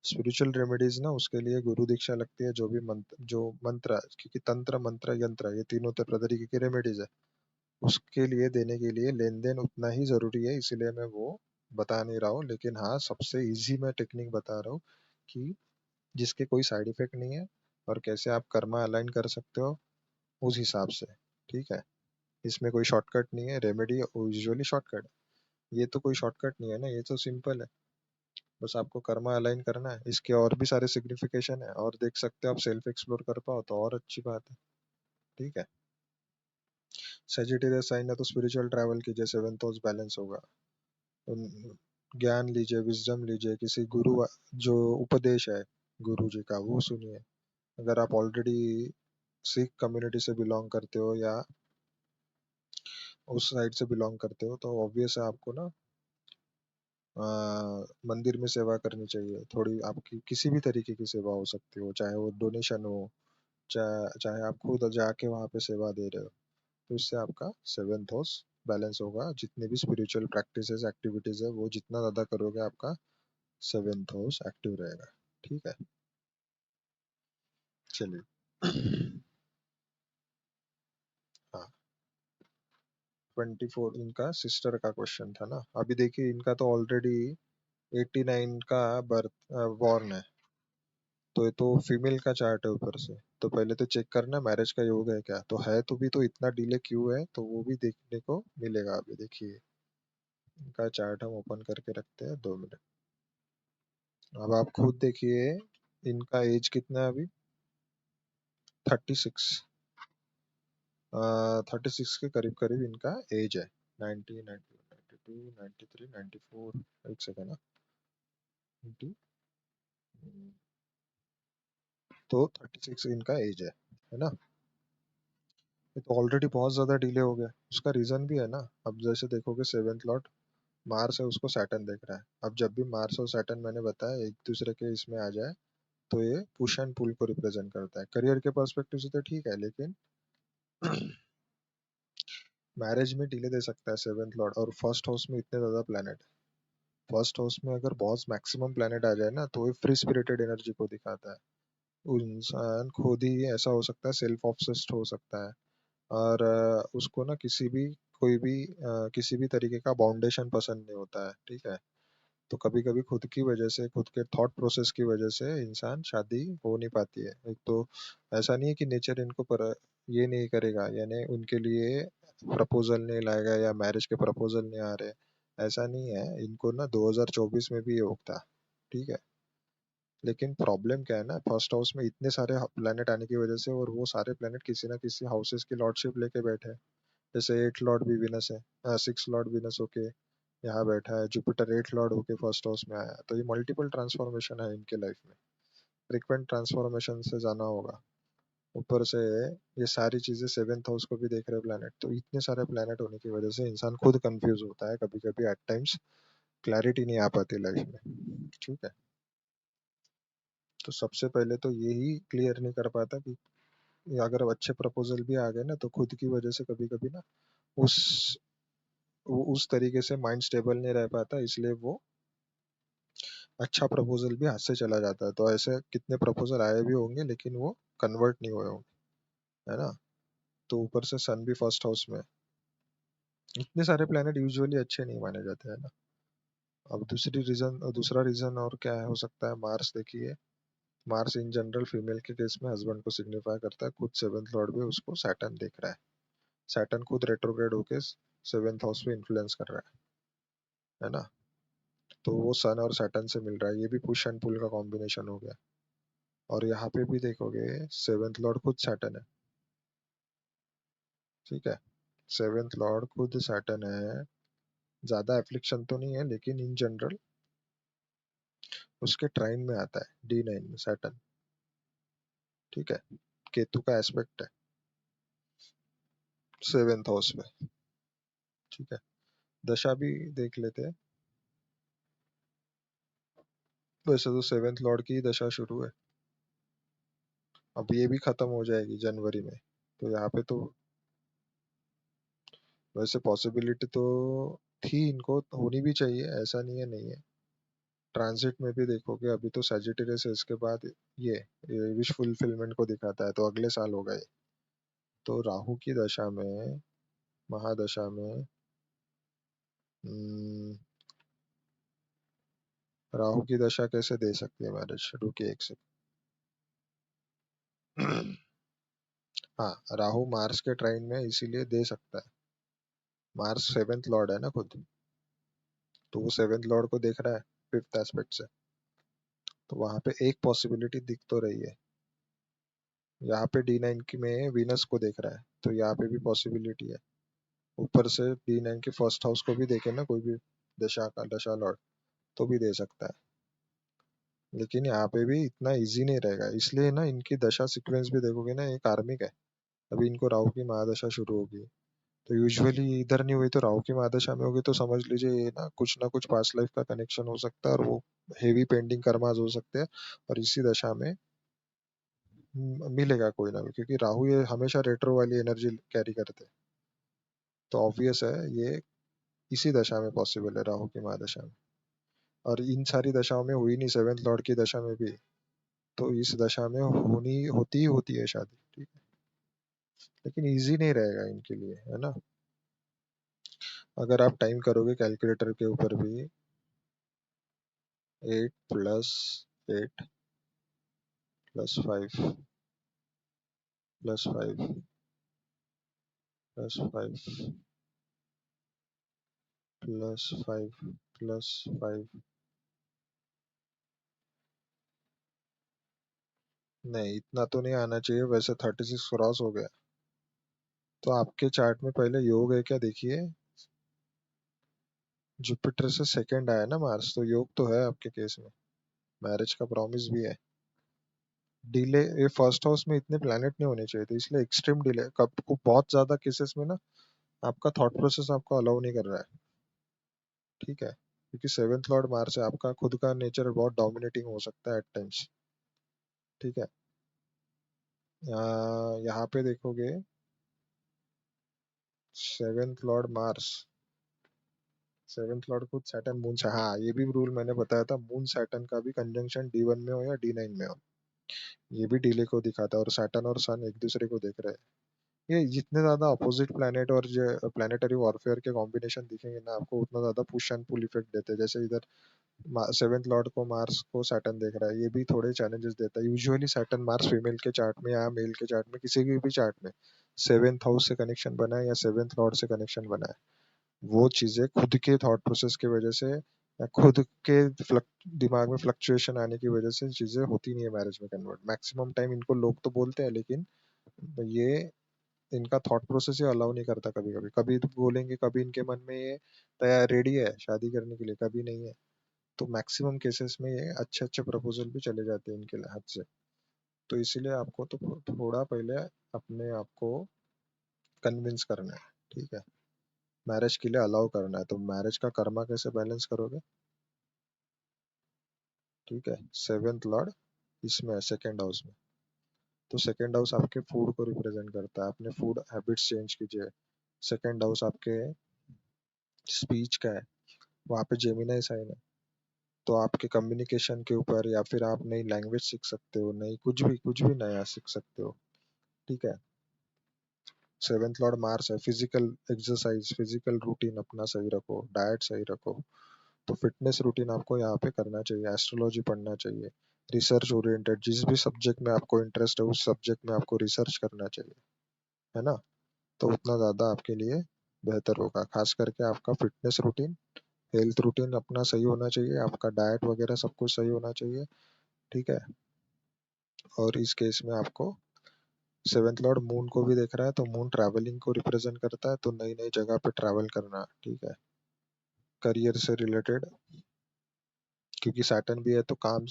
स्पिरिचुअल रेमेडीज ना, उसके लिए गुरु दीक्षा लगती है, जो मंत्र, क्योंकि तंत्र मंत्र यंत्र ये तीनों तरीके की रेमेडीज है, उसके लिए देने के लिए लेन देन उतना ही जरूरी है, इसीलिए मैं वो बता नहीं रहा हूँ। लेकिन हाँ, सबसे इजी मैं टेक्निक बता रहा हूँ कि जिसके कोई साइड इफेक्ट नहीं है, और कैसे आप कर्मा अलाइन कर सकते हो उस हिसाब से। ठीक है, इसमें कोई शॉर्टकट नहीं है, रेमेडी यूजुअली शॉर्टकट है, ये तो कोई शॉर्टकट नहीं है ना, ये तो सिंपल है। बस आपको कर्मा अलाइन करना है, इसके और भी सारे सिग्निफिकेशन है, और देख सकते हो आप, सेल्फ एक्सप्लोर कर पाओ तो और अच्छी बात है। ठीक है, सेजिटेरियस साइन है तो स्पिरिचुअल ट्रैवल कीजिए, 7th हाउस बैलेंस होगा। ज्ञान लीजिए, विजडम लीजिए, किसी गुरु जो उपदेश है गुरु जी का वो सुनिए। अगर आप ऑलरेडी सिख कम्युनिटी से बिलोंग करते हो, या उस साइड से बिलोंग करते हो, तो ऑब्वियस है आपको ना अ, मंदिर में सेवा करनी चाहिए। थोड़ी आपकी किसी भी तरीके की सेवा हो सकती हो, चाहे वो डोनेशन हो, चाहे आप खुद जाके वहां पे सेवा दे रहे हो, तो इससे आपका 7th हाउस बैलेंस होगा। जितने भी स्पिरिचुअल प्रैक्टिसेस एक्टिविटीज है, वो जितना ज्यादा करोगे आपका 7th हाउस एक्टिव रहेगा। ठीक है, चलिए। हाँ, 24 इनका सिस्टर का क्वेश्चन था ना। अभी देखिए इनका तो ऑलरेडी 89 का बर्थ बॉर्न है, तो ये तो फीमेल का चार्ट है ऊपर से। तो पहले तो चेक करना मैरिज का योग है क्या, तो है तो भी तो इतना डिले क्यों है, तो वो भी देखने को मिलेगा। अभी देखिए इनका चार्ट हम ओपन करके रखते हैं, 2 मिनट। अब आप खुद देखिए इनका एज कितना है अभी, 36। 36 के करीब करीब इनका एज है। 90, 91, 92, 93, 94, एक सेकेंड ना, 90, तो 36 इनका एज है ना। ये तो ऑलरेडी बहुत ज्यादा डिले हो गया। उसका रीजन भी है ना। अब जैसे देखोगे सेवेंथ लॉर्ड मार्स है, उसको सैटर्न देख रहा है। अब जब भी मार्स और सैटर्न मैंने बताया एक दूसरे के इसमें आ जाए, तो ये पुश एंड पुल को रिप्रेजेंट करता है। करियर के पर्सपेक्टिव से तो ठीक है, लेकिन मैरिज में डिले दे सकता है सेवेंथ लॉर्ड। और फर्स्ट हाउस में इतने ज्यादा प्लैनेट, फर्स्ट हाउस में अगर बहुत मैक्सिमम प्लैनेट आ जाए ना, तो ये फ्री स्पिरिटेड एनर्जी को दिखाता है। वो इंसान खुद ही ऐसा हो सकता है, सेल्फ ऑब्सेस्ड हो सकता है। और उसको ना कोई भी किसी भी तरीके का बाउंडेशन पसंद नहीं होता है, ठीक है। तो कभी कभी खुद की वजह से, खुद के थॉट प्रोसेस की वजह से इंसान शादी हो नहीं पाती है। एक तो ऐसा नहीं है कि नेचर इनको पर ये नहीं करेगा, यानी उनके लिए प्रपोजल नहीं लाएगा या मैरिज के प्रपोजल नहीं आ रहे, ऐसा नहीं है। इनको ना 2024 में भी ये होता, ठीक है। लेकिन प्रॉब्लम क्या है ना, फर्स्ट हाउस में इतने सारे प्लेनेट आने की वजह से, और वो सारे प्लेनेट किसी ना किसी हाउसेस की लॉर्डशिप लेके बैठे हैं। जैसे 8 लॉर्ड भी विनस है, 6 लॉर्ड विनस होके यहाँ बैठा है, जुपिटर 8 लॉर्ड होके फर्स्ट हाउस में आया। तो ये मल्टीपल ट्रांसफॉर्मेशन है इनके लाइफ में, फ्रिक्वेंट ट्रांसफॉर्मेशन से जाना होगा। ऊपर से ये सारी चीजें सेवेंथ हाउस को भी देख रहे प्लैनेट, तो इतने सारे प्लैनेट होने की वजह से इंसान खुद कंफ्यूज होता है कभी कभी, एट टाइम्स क्लैरिटी नहीं आ पाती लाइफ में, ठीक है। तो सबसे पहले तो यही क्लियर नहीं कर पाता कि अगर अच्छे प्रपोजल भी आ गए ना, तो खुद की वजह से कभी कभी ना उस उस तरीके से माइंड स्टेबल नहीं रह पाता, इसलिए वो अच्छा प्रपोजल भी हाथ से चला जाता है। तो ऐसे कितने प्रपोजल आए भी होंगे लेकिन वो कन्वर्ट नहीं हुए होंगे, है ना। तो ऊपर से सन भी फर्स्ट हाउस में है। इतने सारे प्लेनेट यूजुअली अच्छे नहीं माने जाते हैं ना। अब दूसरा रीजन और क्या हो सकता है, मार्स देखिए। मार्स इन जनरल फीमेल के केस में हस्बैंड को सिग्निफाई करता है, खुद सेवेंथ लॉर्ड भी उसको सैटर्न देख रहा है। सैटर्न खुद रेट्रोग्रेड होके सेवेंथ हाउस में इन्फ्लुएंस कर रहा है ना। तो वो सन और सैटर्न से मिल रहा है, ये भी पुश एंड पुल का कॉम्बिनेशन हो गया। और यहाँ पे भी देखोगे सेवेंथ लॉर्ड खुद सैटर्न है, ठीक है। सेवेंथ लॉर्ड खुद सैटर्न है। ज्यादा एफ्लिक्शन तो नहीं है, लेकिन इन जनरल उसके ट्राइन में आता है, D9 में सैटर्न, ठीक है। केतु का एस्पेक्ट है सेवेंथ हाउस में, ठीक है। दशा भी देख लेते हैं। वैसे तो सेवेंथ लॉर्ड की ही दशा शुरू है, अब ये भी खत्म हो जाएगी जनवरी में। तो यहाँ पे तो वैसे पॉसिबिलिटी तो थी, इनको होनी भी चाहिए, ऐसा नहीं है नहीं है। ट्रांजिट में भी देखोगे अभी तो सैजिटेरियस है, इसके बाद ये विश फुलफिलमेंट को दिखाता है, तो अगले साल होगा ये। तो राहु की दशा में, महादशा में, हम्म, राहु की दशा कैसे दे सकती है मैरिज, रुकिए एक सेकंड। हाँ, राहु मार्स के ट्राइन में इसीलिए दे सकता है। मार्स सेवेंथ लॉर्ड है ना खुद, तो वो सेवेंथ लॉर्ड को देख रहा है फिफ्थ एस्पेक्ट से। तो वहां पे एक पॉसिबिलिटी दिख तो रही है। यहाँ पे D9 की में वीनस को देख रहा है, तो यहाँ पे भी पॉसिबिलिटी है। ऊपर से D9 के फर्स्ट हाउस को भी देखे ना कोई भी दशा लॉर्ड, तो भी दे सकता है। लेकिन यहाँ पे भी इतना इजी नहीं रहेगा, इसलिए ना इनकी दशा सीक्वेंस भी देखोगे ना, ये कार्मिक है। अभी इनको राहु की महादशा शुरू होगी, तो यूजुअली इधर नहीं हुई तो राहु की महादशा में होगी, तो समझ लीजिए ये ना कुछ पास्ट लाइफ का कनेक्शन हो सकता है, और वो हेवी पेंडिंग कर्मास हो सकते हैं। और इसी दशा में मिलेगा कोई ना कोई, क्योंकि राहु ये हमेशा रेट्रो वाली एनर्जी कैरी करते हैं। तो ऑब्वियस है ये इसी दशा में पॉसिबल है, राहु की महादशा में। और इन सारी दशाओं में हुई नहीं सेवेंथ लॉर्ड की दशा में भी, तो इस दशा में होती है शादी, ठीक है। लेकिन इजी नहीं रहेगा इनके लिए, है ना। अगर आप टाइम करोगे कैलकुलेटर के ऊपर भी, 8 + 8 + 5 +5 +5 +5 +5, नहीं इतना तो नहीं आना चाहिए वैसे, 36 क्रॉस हो गया। तो आपके चार्ट में पहले योग है क्या देखिए। जुपिटर से सेकंड आया ना मार्स, तो योग तो है आपके केस में, मैरिज का प्रॉमिस भी है। डिले, ये फर्स्ट हाउस में इतने प्लैनेट नहीं होने चाहिए थे, इसलिए एक्सट्रीम डिले कब को बहुत ज्यादा केसेस में ना, आपका थॉट प्रोसेस आपको अलाउ नहीं कर रहा है, ठीक है। क्योंकि सेवेंथ लॉर्ड मार्स है, आपका खुद का नेचर बहुत डोमिनेटिंग हो सकता है एट टाइम्स, ठीक है। यहाँ पे देखोगे seventh Lord Mars, seventh Lord खुद सैटर्न मून से, हाँ ये भी रूल मैंने बताया था, मून सैटर्न का भी कंजंक्शन D1 में हो या D9 में हो, ये भी डिले को दिखाता है। और सैटर्न और सन एक दूसरे को देख रहे हैं, ये जितने ज्यादा अपोजिट प्लैनेट और जो प्लानिटरी वॉरफेयर के कॉम्बिनेशन दिखेंगे ना आपको, उतना ज्यादा पुश एंड पुल इफेक्ट देते हैं। जैसे इधर सेवेंथ लॉर्ड को मार्स को सैटर्न देख रहा है, ये भी थोड़े चैलेंजेस देता है। यूजुअली सैटर्न मार्स फीमेल के चार्ट में या मेल के चार्ट में, किसी के भी चार्ट में सेवेंथ हाउस से कनेक्शन बना है या सेवेंथ लॉर्ड से कनेक्शन बना है, वो चीजें खुद के थॉट प्रोसेस की वजह से या खुद के दिमाग में फ्लक्चुएशन आने की वजह से चीजें होती नहीं है मैरिज में कन्वर्ट। मैक्सिमम टाइम इनको लोग तो बोलते हैं, लेकिन ये इनका थॉट प्रोसेस ही अलाउ नहीं करता। कभी कभी कभी तो बोलेंगे, कभी इनके मन में ये तैयार रेडी है शादी करने के लिए, कभी नहीं है। तो मैक्सिमम केसेस में ये अच्छे अच्छे प्रपोजल भी चले जाते हैं इनके हाथ से। तो इसीलिए आपको तो थोड़ा पहले अपने आप को कन्विंस करना है, ठीक है, मैरिज के लिए अलाउ करना है। तो मैरिज का कर्मा कैसे बैलेंस करोगे, ठीक है। सेवेंथ लॉर्ड इसमें है सेकेंड हाउस में, तो सेकेंड हाउस आपके फूड को रिप्रेजेंट करता है, अपने फूड हैबिट्स चेंज कीजिए। सेकेंड हाउस आपके स्पीच का है, वहाँ पे जेमिनाई साइन है, तो आपके कम्युनिकेशन के ऊपर, या फिर आप नई लैंग्वेज सीख सकते हो, नई कुछ भी नया सीख सकते हो, ठीक है। सेवेंथ लॉर्ड मार्स है, फिजिकल एक्सरसाइज, फिजिकल रूटीन अपना सही रखो, डाइट सही रखो। तो फिटनेस रूटीन आपको यहाँ पे करना चाहिए, एस्ट्रोलॉजी पढ़ना चाहिए, रिसर्च ओरिएंटेड, जिस भी सब्जेक्ट में आपको इंटरेस्ट है उस सब्जेक्ट में आपको रिसर्च करना चाहिए, है ना। तो उतना ज़्यादा आपके लिए बेहतर होगा। खास करके आपका फिटनेस रूटीन, हेल्थ रूटीन अपना सही होना चाहिए, आपका डाइट वगैरह सब कुछ सही होना चाहिए, ठीक है। और इस केस में आपको सेवेंथ लॉर्ड मून को भी देख रहा है, तो मून ट्रैवलिंग को रिप्रेजेंट करता है, तो नई नई जगह पे ट्रैवल करना, ठीक है। करियर से रिलेटेड, क्योंकि सैटर्न भी है तो काम,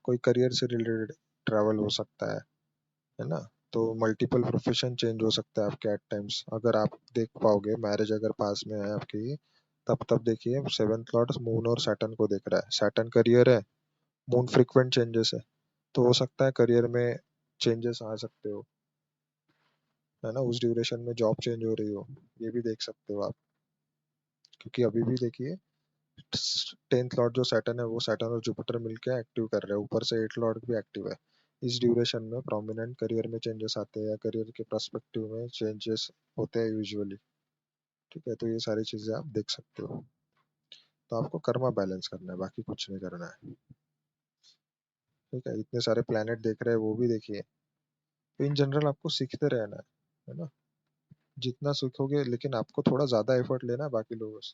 कोई करियर से रिलेटेड ट्रैवल हो सकता है ना। तो मल्टीपल प्रोफेशन चेंज हो सकता है आपके एट टाइम्स, अगर आप देख पाओगे मैरिज अगर पास में है आपकी, तब देखिए सेवेंथ लॉर्ड मून और सैटर्न को देख रहा है। सैटर्न करियर है, मून फ्रिक्वेंट चेंजेस है, तो हो सकता है करियर में चेंजेस आ सकते हो, है ना, उस ड्यूरेशन में जॉब चेंज हो रही हो, ये भी देख सकते हो आप। क्योंकि अभी भी देखिए 10th लॉर्ड जो सैटर्न है, वो सैटर्न और जुपिटर मिलकर एक्टिव कर रहे हैं, ऊपर से 8th लॉर्ड भी एक्टिव है। इस ड्यूरेशन में प्रोमिनेंट करियर में चेंजेस आते हैं, या करियर के पर्सपेक्टिव में चेंजेस होते हैं यूजुअली, ठीक है। तो ये सारी चीजें आप देख सकते हो। तो आपको कर्मा बैलेंस करना है, बाकी कुछ नहीं करना है, ठीक है। इतने सारे प्लैनेट देख रहे हैं, वो भी देखिए। तो इन जनरल आपको सीखते रहना है ना। जितना सीखोगे, लेकिन आपको थोड़ा ज्यादा एफर्ट लेना है बाकी लोगों से।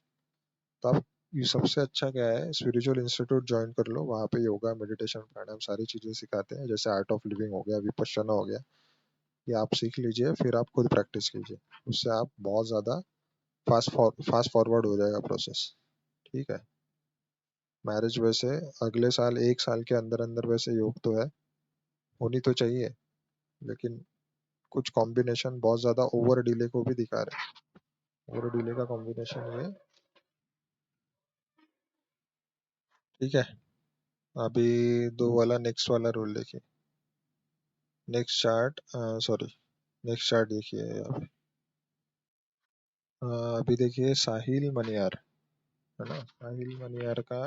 तो आप, ये सबसे अच्छा क्या है, स्पिरिचुअल इंस्टीट्यूट ज्वाइन कर लो, वहाँ पे योगा मेडिटेशन प्राणायाम सारी चीजें सिखाते हैं, जैसे आर्ट ऑफ लिविंग हो गया, विपश्यना हो गया, ये आप सीख लीजिए, फिर आप खुद प्रैक्टिस कीजिए। उससे आप बहुत ज्यादा फास्ट फॉरवर्ड हो जाएगा प्रोसेस, ठीक है। मैरिज वैसे अगले साल, 1 साल के अंदर अंदर वैसे योग तो है, होनी तो चाहिए, लेकिन कुछ कॉम्बिनेशन बहुत ज्यादा ओवर डिले को भी दिखा रहे हैं। ओवर डिले का कॉम्बिनेशन ये, ठीक है। अभी दो वाला नेक्स्ट वाला रूल देखिए, next chart, sorry, next chart देखिए अभी। अभी देखिए साहिल मनियार, है ना, साहिल मनियार का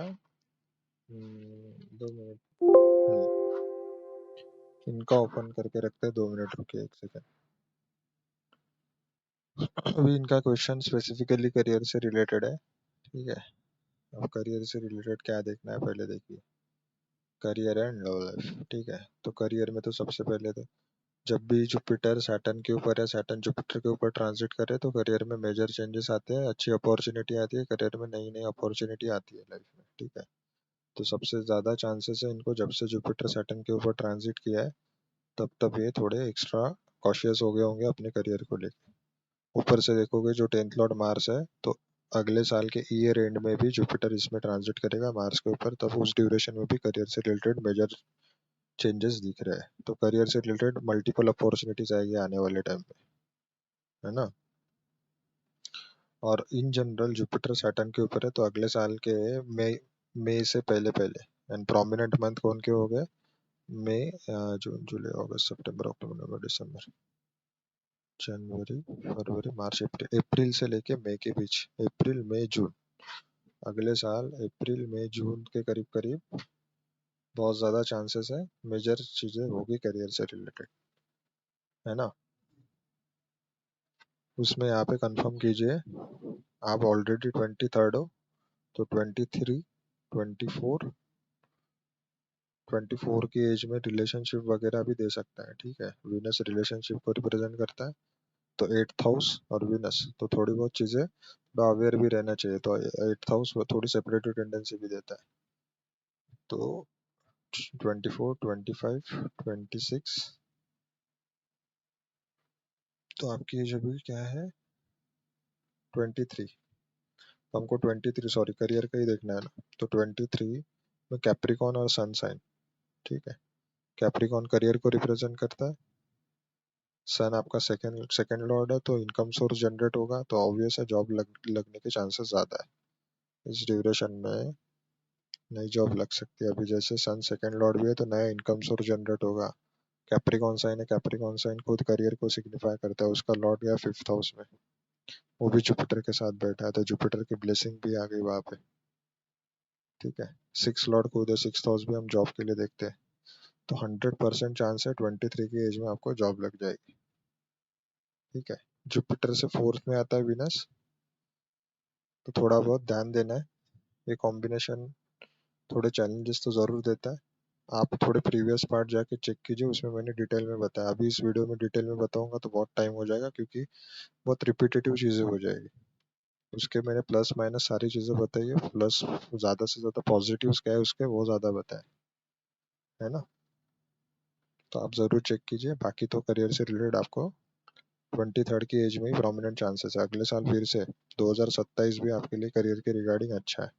2 मिनट। इनका ओपन करके रखते हैं, 2 मिनट रुकिए, 1 सेकेंड। अभी इनका क्वेश्चन स्पेसिफिकली करियर से रिलेटेड है, ठीक है। अब करियर से रिलेटेड क्या देखना है पहले देखिए, करियर एंड लव लाइफ, ठीक है। तो करियर में तो सबसे पहले तो जब भी जुपिटर सैटर्न के ऊपर या सैटर्न जुपिटर के ऊपर ट्रांजिट करे तो करियर में मेजर चेंजेस आते हैं, अच्छी अपॉर्चुनिटी आती है, करियर में नई नई अपॉर्चुनिटी आती है लाइफ में, ठीक है। तो सबसे ज़्यादा चांसेस है इनको, जब से जुपिटर सैटर्न के ऊपर ट्रांजिट किया है तब तब ये थोड़े एक्स्ट्रा कॉशियस हो गए होंगे अपने करियर को लेकर। ऊपर से देखोगे जो 10th लॉर्ड मार्स है, तो अगले साल के ईयर एंड में भी जुपिटर इसमें ट्रांजिट करेगा मार्स के ऊपर, तब उस ड्यूरेशन में भी करियर से रिलेटेड मेजर चेंजेस दिख रहे हैं। तो करियर से रिलेटेड मल्टीपल अपॉर्चुनिटीज आएगी आने वाले टाइम में, है ना। और इन जनरल जुपिटर सैटर्न के ऊपर है तो अगले साल के मई मई से पहले पहले, एंड प्रोमिनेंट मंथ कौन के हो गए, मई, जून जुलाई अगस्त सितंबर अक्टूबर नवंबर दिसंबर, जनवरी फरवरी मार्च अप्रैल, अप्रैल से लेके मई के बीच, अप्रैल मई जून, अगले साल अप्रैल मई जून के करीब करीब बहुत ज़्यादा चांसेस है मेजर चीज़ें होगी करियर से रिलेटेड, है ना। उसमें यहाँ पे कंफर्म कीजिए, आप ऑलरेडी 23rd हो, तो 23, 24, 24 की एज में रिलेशनशिप वगैरह भी दे सकता है, ठीक है। वीनस रिलेशनशिप को रिप्रेजेंट करता है, तो 8th हाउस और वीनस, तो थोड़ी बहुत चीज़ें थोड़ा अवेयर भी रहना चाहिए, तो 8th हाउस वो थोड़ी सेपरेटिव टेंडेंसी भी देता है। तो 24, 25, 26, तो आपकी एज अभी क्या है, 23। तो हमको 23, सॉरी करियर का ही देखना है ना, तो 23 में कैप्रिकॉन और सन साइन, ठीक है। कैप्रिकॉन करियर को रिप्रेजेंट करता है, सन आपका सेकंड सेकंड लॉर्ड है, तो इनकम सोर्स जनरेट होगा, तो ऑब्वियस है जॉब लगने के चांसेस ज़्यादा है इस ड्यूरेशन में, नई जॉब लग सकती है। अभी जैसे सन सेकंड लॉर्ड भी है तो नया इनकम सोर्स जनरेट होगा। कैप्रिकॉन साइन है, कैप्रिकॉन साइन खुद करियर को सिग्निफाई करता है, उसका लॉर्ड गया 5th हाउस में, वो भी जुपिटर के साथ बैठा है, तो जुपिटर की ब्लेसिंग भी आ गई वहाँ पे, ठीक है। 6 लॉर्ड खुद है, 6th हाउस भी हम जॉब के लिए देखते हैं, तो 100% चांस है 23 की एज में आपको जॉब लग जाएगी, ठीक है। जुपिटर से 4th में आता है विनस, तो थोड़ा बहुत ध्यान देना है, ये कॉम्बिनेशन थोड़े चैलेंजेस तो ज़रूर देता है। आप थोड़े प्रीवियस पार्ट जाके चेक कीजिए, उसमें मैंने डिटेल में बताया, अभी इस वीडियो में डिटेल में बताऊंगा तो बहुत टाइम हो जाएगा, क्योंकि बहुत रिपीटेटिव चीज़ें हो जाएगी। उसके मैंने प्लस माइनस सारी चीज़ें बताई है, प्लस ज़्यादा से ज़्यादा पॉजिटिव्स क्या है उसके वो ज़्यादा बताए, है ना। तो आप ज़रूर चेक कीजिए, बाकी तो करियर से रिलेटेड आपको 23rd की एज में ही प्रोमिनेंट चांसेस है, अगले साल फिर से 2027 भी आपके लिए करियर के रिगार्डिंग अच्छा है।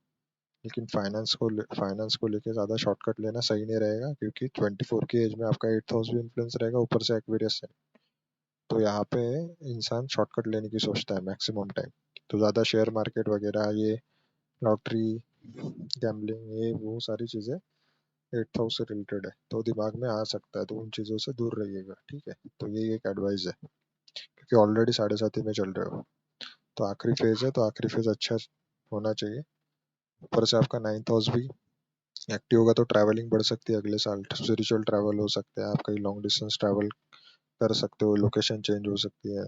लेकिन फाइनेंस को लेके ज़्यादा शॉर्टकट लेना सही नहीं रहेगा, क्योंकि 24 की एज में आपका 8th हाउस भी इन्फ्लुएंस रहेगा, ऊपर से एक्वेरियस है, तो यहाँ पे इंसान शॉर्टकट लेने की सोचता है मैक्सिमम टाइम, तो ज़्यादा शेयर मार्केट वगैरह, ये लॉटरी, गैम्बलिंग, ये वो सारी चीज़ें 8th हाउस से रिलेटेड है, तो दिमाग में आ सकता है, तो उन चीज़ों से दूर रहिएगा, ठीक है। तो ये एक एडवाइस है, क्योंकि ऑलरेडी 7.5 में चल रहे हो, तो आखिरी फेज है, तो आखिरी फेज अच्छा होना चाहिए। ऊपर से आपका 9th हाउस भी एक्टिव होगा, तो ट्रैवलिंग बढ़ सकती है अगले साल, स्पिरिचुअल ट्रैवल हो सकता है, आप कहीं लॉन्ग डिस्टेंस ट्रैवल कर सकते हो, लोकेशन चेंज हो सकती है।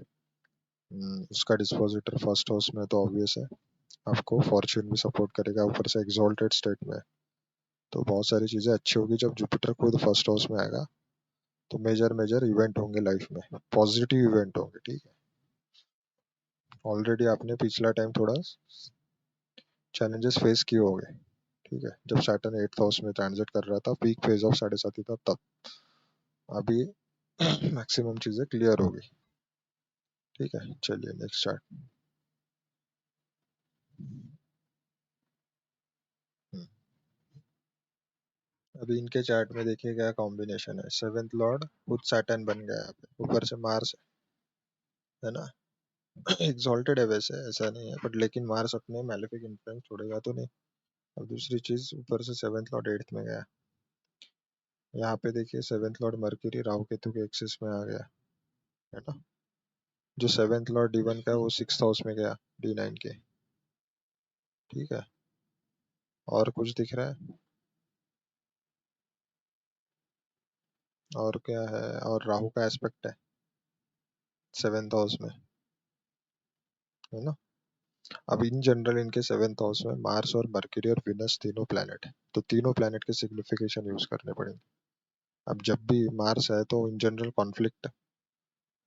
उसका डिस्पोजिटर फर्स्ट हाउस में, तो ऑब्वियस है आपको फॉर्च्यून भी सपोर्ट करेगा, ऊपर से एक्सॉल्टेड स्टेट में, तो बहुत सारी चीज़ें अच्छी होगी जब जुपिटर खुद फर्स्ट हाउस में आएगा, तो मेजर मेजर इवेंट होंगे लाइफ में, पॉजिटिव इवेंट होंगे, ठीक है। ऑलरेडी आपने पिछला टाइम थोड़ा चैलेंजेस फेस किए होंगे, ठीक है, जब सैटर्न 8th हाउस में ट्रांजिट कर रहा था, पीक फेज ऑफ 7.5 था तब, अभी मैक्सिमम चीज़ें क्लियर होगी, ठीक है। चलिए नेक्स्ट चार्ट। अभी इनके चार्ट में देखिए क्या कॉम्बिनेशन है, 7th लॉर्ड खुद सैटर्न बन गया यहाँ पे, ऊपर से मार्स है ना, एग्जॉल्टेड है वैसे, ऐसा नहीं है, बट लेकिन मार्स अपने मैलेफिक इन्फ्लुएंस छोड़ेगा तो नहीं। अब दूसरी चीज, ऊपर से 7th लॉर्ड 8th में गया, यहाँ पे देखिए 7th Lord mercury Rahu Ketu के एक्सिस में आ गया, है ना। जो 7th लॉर्ड D1 का है वो 6th हाउस में गया D9 के, ठीक है। और कुछ दिख रहा है, और क्या है, और राहु का एस्पेक्ट है 7th हाउस में, है ना। अब इन जनरल इनके 7th हाउस में मार्स और मर्क्यूरी और विनस तीनों प्लैनेट है, तो तीनों प्लैनेट के सिग्निफिकेशन यूज करने पड़ेंगे। अब जब भी मार्स है तो इन जनरल कॉन्फ्लिक्ट,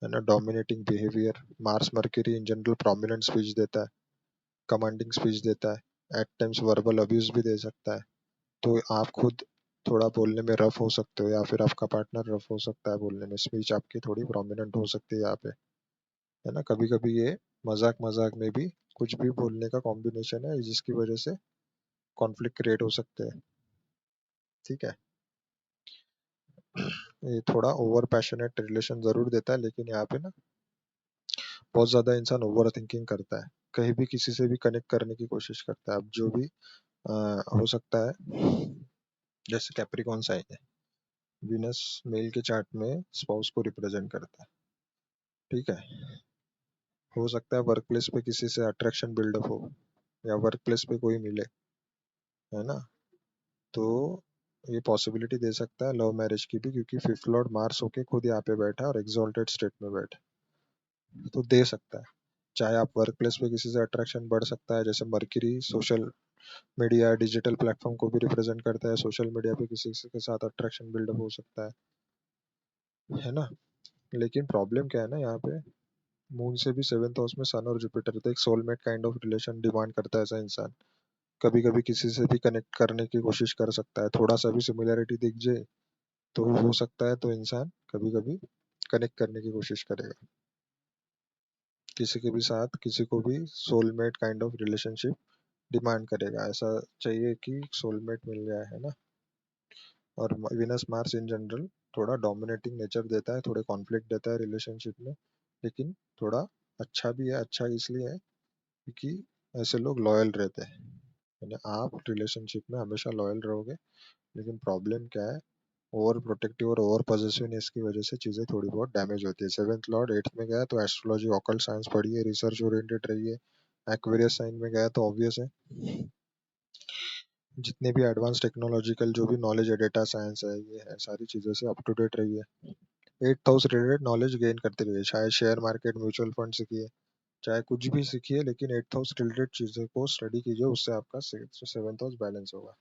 है ना, dominating behaviour. Mars mercury in general prominent speech देता है, कमांडिंग स्पीच देता है, एट टाइम्स वर्बल अब्यूज भी दे सकता है। तो आप खुद थोड़ा बोलने में रफ हो सकते हो, या फिर आपका पार्टनर रफ हो सकता है बोलने में, स्पीच आपकी थोड़ी प्रोमिनेंट हो सकती है यहाँ पे, है ना। कभी कभी ये मजाक मजाक में भी कुछ भी बोलने का कॉम्बिनेशन है जिसकी वजह से कॉन्फ्लिक्ट क्रिएट हो सकते हैं, ठीक है। ये थोड़ा ओवर पैशनेट रिलेशन जरूर देता है, लेकिन यहाँ पे ना बहुत ज्यादा इंसान ओवर थिंकिंग करता है, कहीं भी किसी से भी कनेक्ट करने की कोशिश करता है। अब जो भी हो सकता है, जैसे कैप्रिकॉन साइन है, विनस मेल के चार्ट में स्पाउस को रिप्रेजेंट करता है, ठीक है। हो सकता है वर्क प्लेस पे किसी से अट्रैक्शन बिल्डअप हो, या वर्क प्लेस पे कोई मिले, है ना। तो ये पॉसिबिलिटी दे सकता है लव मैरिज की भी, क्योंकि फिफ्थ लॉर्ड मार्स होके खुद यहाँ पे बैठा है और एक्सॉल्टेड स्टेट में बैठा है, तो दे सकता है। चाहे आप वर्क प्लेस पे किसी से अट्रैक्शन बढ़ सकता है, जैसे mercury social media digital platform को भी रिप्रेजेंट करता है, सोशल मीडिया पे किसी के साथ अट्रैक्शन बिल्डअप हो सकता है ना। लेकिन प्रॉब्लम क्या है ना, यहाँ पे मून से भी 7th हाउस में सन और जुपिटर, तो एक soulmate kind of relation demand करता है ऐसा इंसान। कभी कभी किसी से भी कनेक्ट करने की कोशिश कर सकता है, थोड़ा सा भी सिमिलैरिटी दिख जाए तो हो सकता है, तो इंसान कभी कभी कनेक्ट करने की कोशिश करेगा किसी के भी साथ, किसी को भी soulmate kind of relationship demand करेगा, ऐसा चाहिए कि सोलमेट मिल जाए, है ना। और विनस मार्स इन जनरल थोड़ा डोमिनेटिंग नेचर देता है, थोड़े कॉन्फ्लिक्ट देता है रिलेशनशिप में, लेकिन थोड़ा अच्छा भी है। अच्छा इसलिए है क्योंकि ऐसे लोग लॉयल रहते हैं, यानी आप रिलेशनशिप में हमेशा लॉयल रहोगे। लेकिन प्रॉब्लम क्या है, ओवर प्रोटेक्टिव और ओवर पॉजिटिवनेस की वजह से चीजें थोड़ी बहुत डैमेज होती है। 7th लॉर्ड 8th में गया तो एस्ट्रोलॉजी ऑकल्ट साइंस पढ़िए, रिसर्च ओरिएंटेड रहिए। एक्वेरियस साइन में गया तो ऑब्वियस है, जितने भी एडवांस टेक्नोलॉजिकल जो भी नॉलेज है, डेटा साइंस है, ये है, सारी चीज़ों से अप टू डेट रहिए। 8th house related knowledge gain करते रहिए, चाहे शेयर मार्केट म्यूचुअल फंड सीखिए, चाहे कुछ भी सीखिए, लेकिन 8th हाउस रिलेटेड चीज़ों को स्टडी कीजिए, उससे आपका 7th हाउस बैलेंस होगा।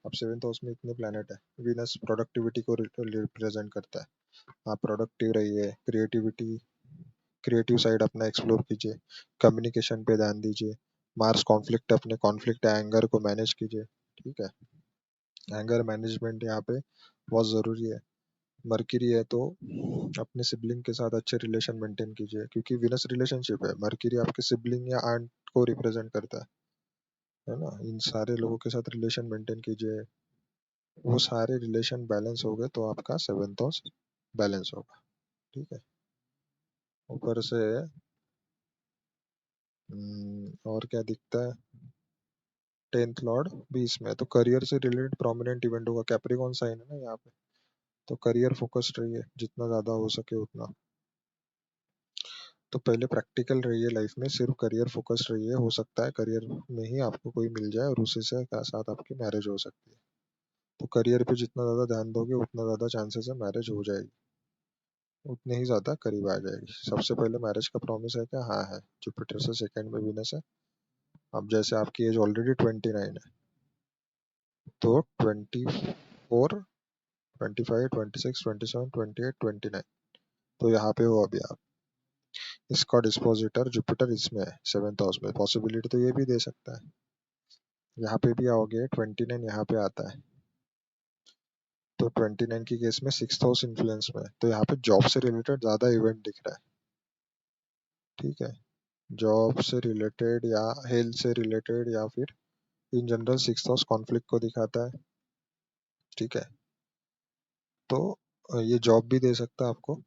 अब 7th हाउस में इतने प्लैनेट है, वीनस प्रोडक्टिविटी को रिप्रेजेंट करता है। आप प्रोडक्टिव रहिए, क्रिएटिव साइड अपना एक्सप्लोर कीजिए, कम्युनिकेशन पे ध्यान दीजिए। मार्स कॉन्फ्लिक्ट, अपने कॉन्फ्लिक्ट एंगर को मैनेज कीजिए, ठीक है। एंगर मैनेजमेंट यहाँ पे बहुत ज़रूरी है। मर्क्यूरी है तो अपने सिबलिंग के साथ अच्छे रिलेशन मेंटेन कीजिए, क्योंकि विनस रिलेशनशिप है, मर्क्यूरी आपके सिबलिंग या आंट को रिप्रेजेंट करता है ना। इन सारे लोगों के साथ रिलेशन मेंटेन कीजिए, वो सारे रिलेशन बैलेंस हो गए तो आपका 7th हाउस बैलेंस होगा, ठीक है। ऊपर से और क्या दिखता है, 10th लॉर्ड 20 में, तो करियर से रिलेटेड प्रोमिनेंट इवेंट होगा। कैप्रिकॉन साइन है ना यहाँ पे, तो करियर फोकस्ड रहिए जितना ज्यादा हो सके उतना। तो पहले प्रैक्टिकल रहिए लाइफ में, सिर्फ करियर फोकस्ड रहिए, हो सकता है करियर में ही आपको कोई मिल जाए और उसी से साथ आपकी मैरिज हो सकती है। तो करियर पे जितना ज्यादा ध्यान दोगे उतना ज्यादा चांसेस है मैरिज हो जाएगी, उतने ही ज्यादा करीब आ जाएगी। सबसे पहले मैरिज का प्रॉमिस है क्या, हाँ है, जुपिटर से सेकंड में विनस है। अब जैसे आपकी एज ऑलरेडी 29 है, तो 24 25 26 27 28 29, तो यहाँ पे हो अभी आप। इसका डिस्पोजिटर जुपिटर इसमें है 7th हाउस में, पॉसिबिलिटी तो ये भी दे सकता है, यहाँ पे भी आओगे 29 यहाँ पे आता है, तो 29 की केस में 6th हाउस इन्फ्लुएंस में है, तो यहाँ पे जॉब से रिलेटेड ज्यादा इवेंट दिख रहा है, ठीक है। जॉब से रिलेटेड या हेल्थ से रिलेटेड, या फिर in general 6th house conflict को दिखाता है, ठीक है। तो ये जॉब भी दे सकता है आपको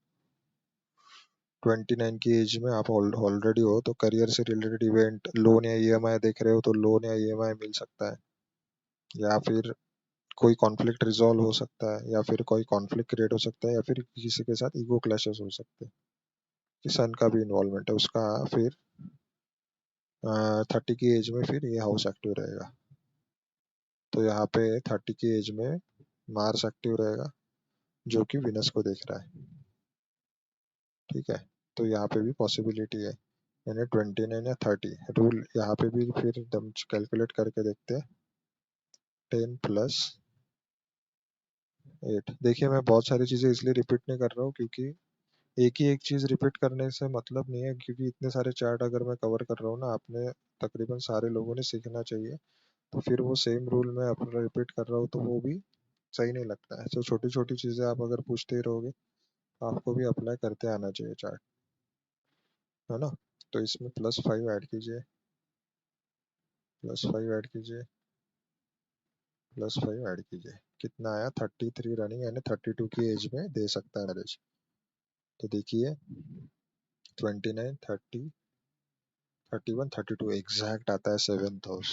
29 की एज में, आप ऑलरेडी हो तो करियर से रिलेटेड इवेंट, लोन या ईएमआई देख रहे हो तो लोन या ईएमआई मिल सकता है, या फिर कोई कॉन्फ्लिक्ट रिजॉल्व हो सकता है, या फिर कोई कॉन्फ्लिक्ट क्रिएट हो सकता है, या फिर किसी के साथ ईगो क्लैशेस हो सकते हैं, कि सन का भी इन्वॉल्वमेंट है उसका। फिर 30 की एज में फिर ये हाउस एक्टिव रहेगा, तो यहाँ पे 30 की एज में मार्स एक्टिव रहेगा, जो कि विनस को देख रहा है। ठीक है, तो यहाँ पे भी पॉसिबिलिटी है, यानी 29 या 30 रूल यहाँ पे भी फिर हम कैलकुलेट करके देखते हैं। 10 + 8। देखिए मैं बहुत सारी चीजें इसलिए रिपीट नहीं कर रहा हूँ क्योंकि एक ही एक चीज रिपीट करने से मतलब नहीं है, क्योंकि इतने सारे चार्ट अगर मैं कवर कर रहा हूँ ना, आपने तकरीबन सारे लोगों ने सीखना चाहिए, तो फिर वो सेम रूल मैं अपना रिपीट कर रहा हूँ तो वो भी सही नहीं लगता है। तो छोटी छोटी चीजें आप अगर पूछते ही रहोगे तो आपको भी अप्लाई करते आना चाहिए चार्ट, है ना। तो इसमें +5 ऐड कीजिए, +5 ऐड कीजिए, +5 ऐड कीजिए, कितना आया? 33 रनिंग, यानी 32 की एज में दे सकता है मैरिज। तो देखिए 29, 30, 31, 32 एग्जैक्ट आता है 7th house.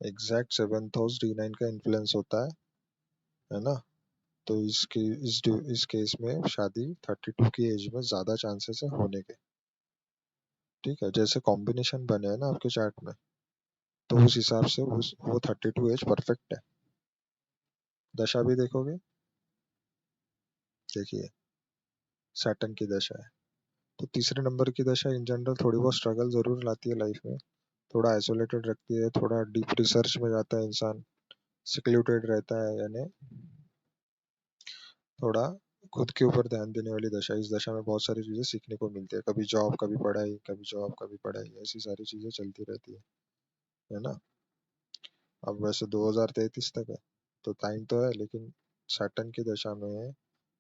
Exact 7th house D9 का इन्फ्लुएंस होता है ना। तो इस केस में शादी 32 की एज में ज्यादा चांसेस है होने के। ठीक है, जैसे कॉम्बिनेशन बने हैं ना आपके चार्ट में, तो उस हिसाब से वो 32 एज परफेक्ट है। दशा भी देखोगे, देखिए सैटर्न की दशा है। तो तीसरे नंबर की दशा इन जनरल थोड़ी बहुत स्ट्रगल जरूर लाती है लाइफ में, थोड़ा आइसोलेटेड रखती है, थोड़ा डीप रिसर्च में जाता है इंसान, सिक्लूटेड रहता है, यानी थोड़ा खुद के ऊपर ध्यान देने वाली दशा। इस दशा में बहुत सारी चीजें सीखने को मिलती है, कभी जॉब कभी पढ़ाई, कभी जॉब कभी पढ़ाई, ऐसी सारी चीजें चलती रहती है ना। अब वैसे 2033 तक है तो टाइम तो है, लेकिन सैटर्न की दशा में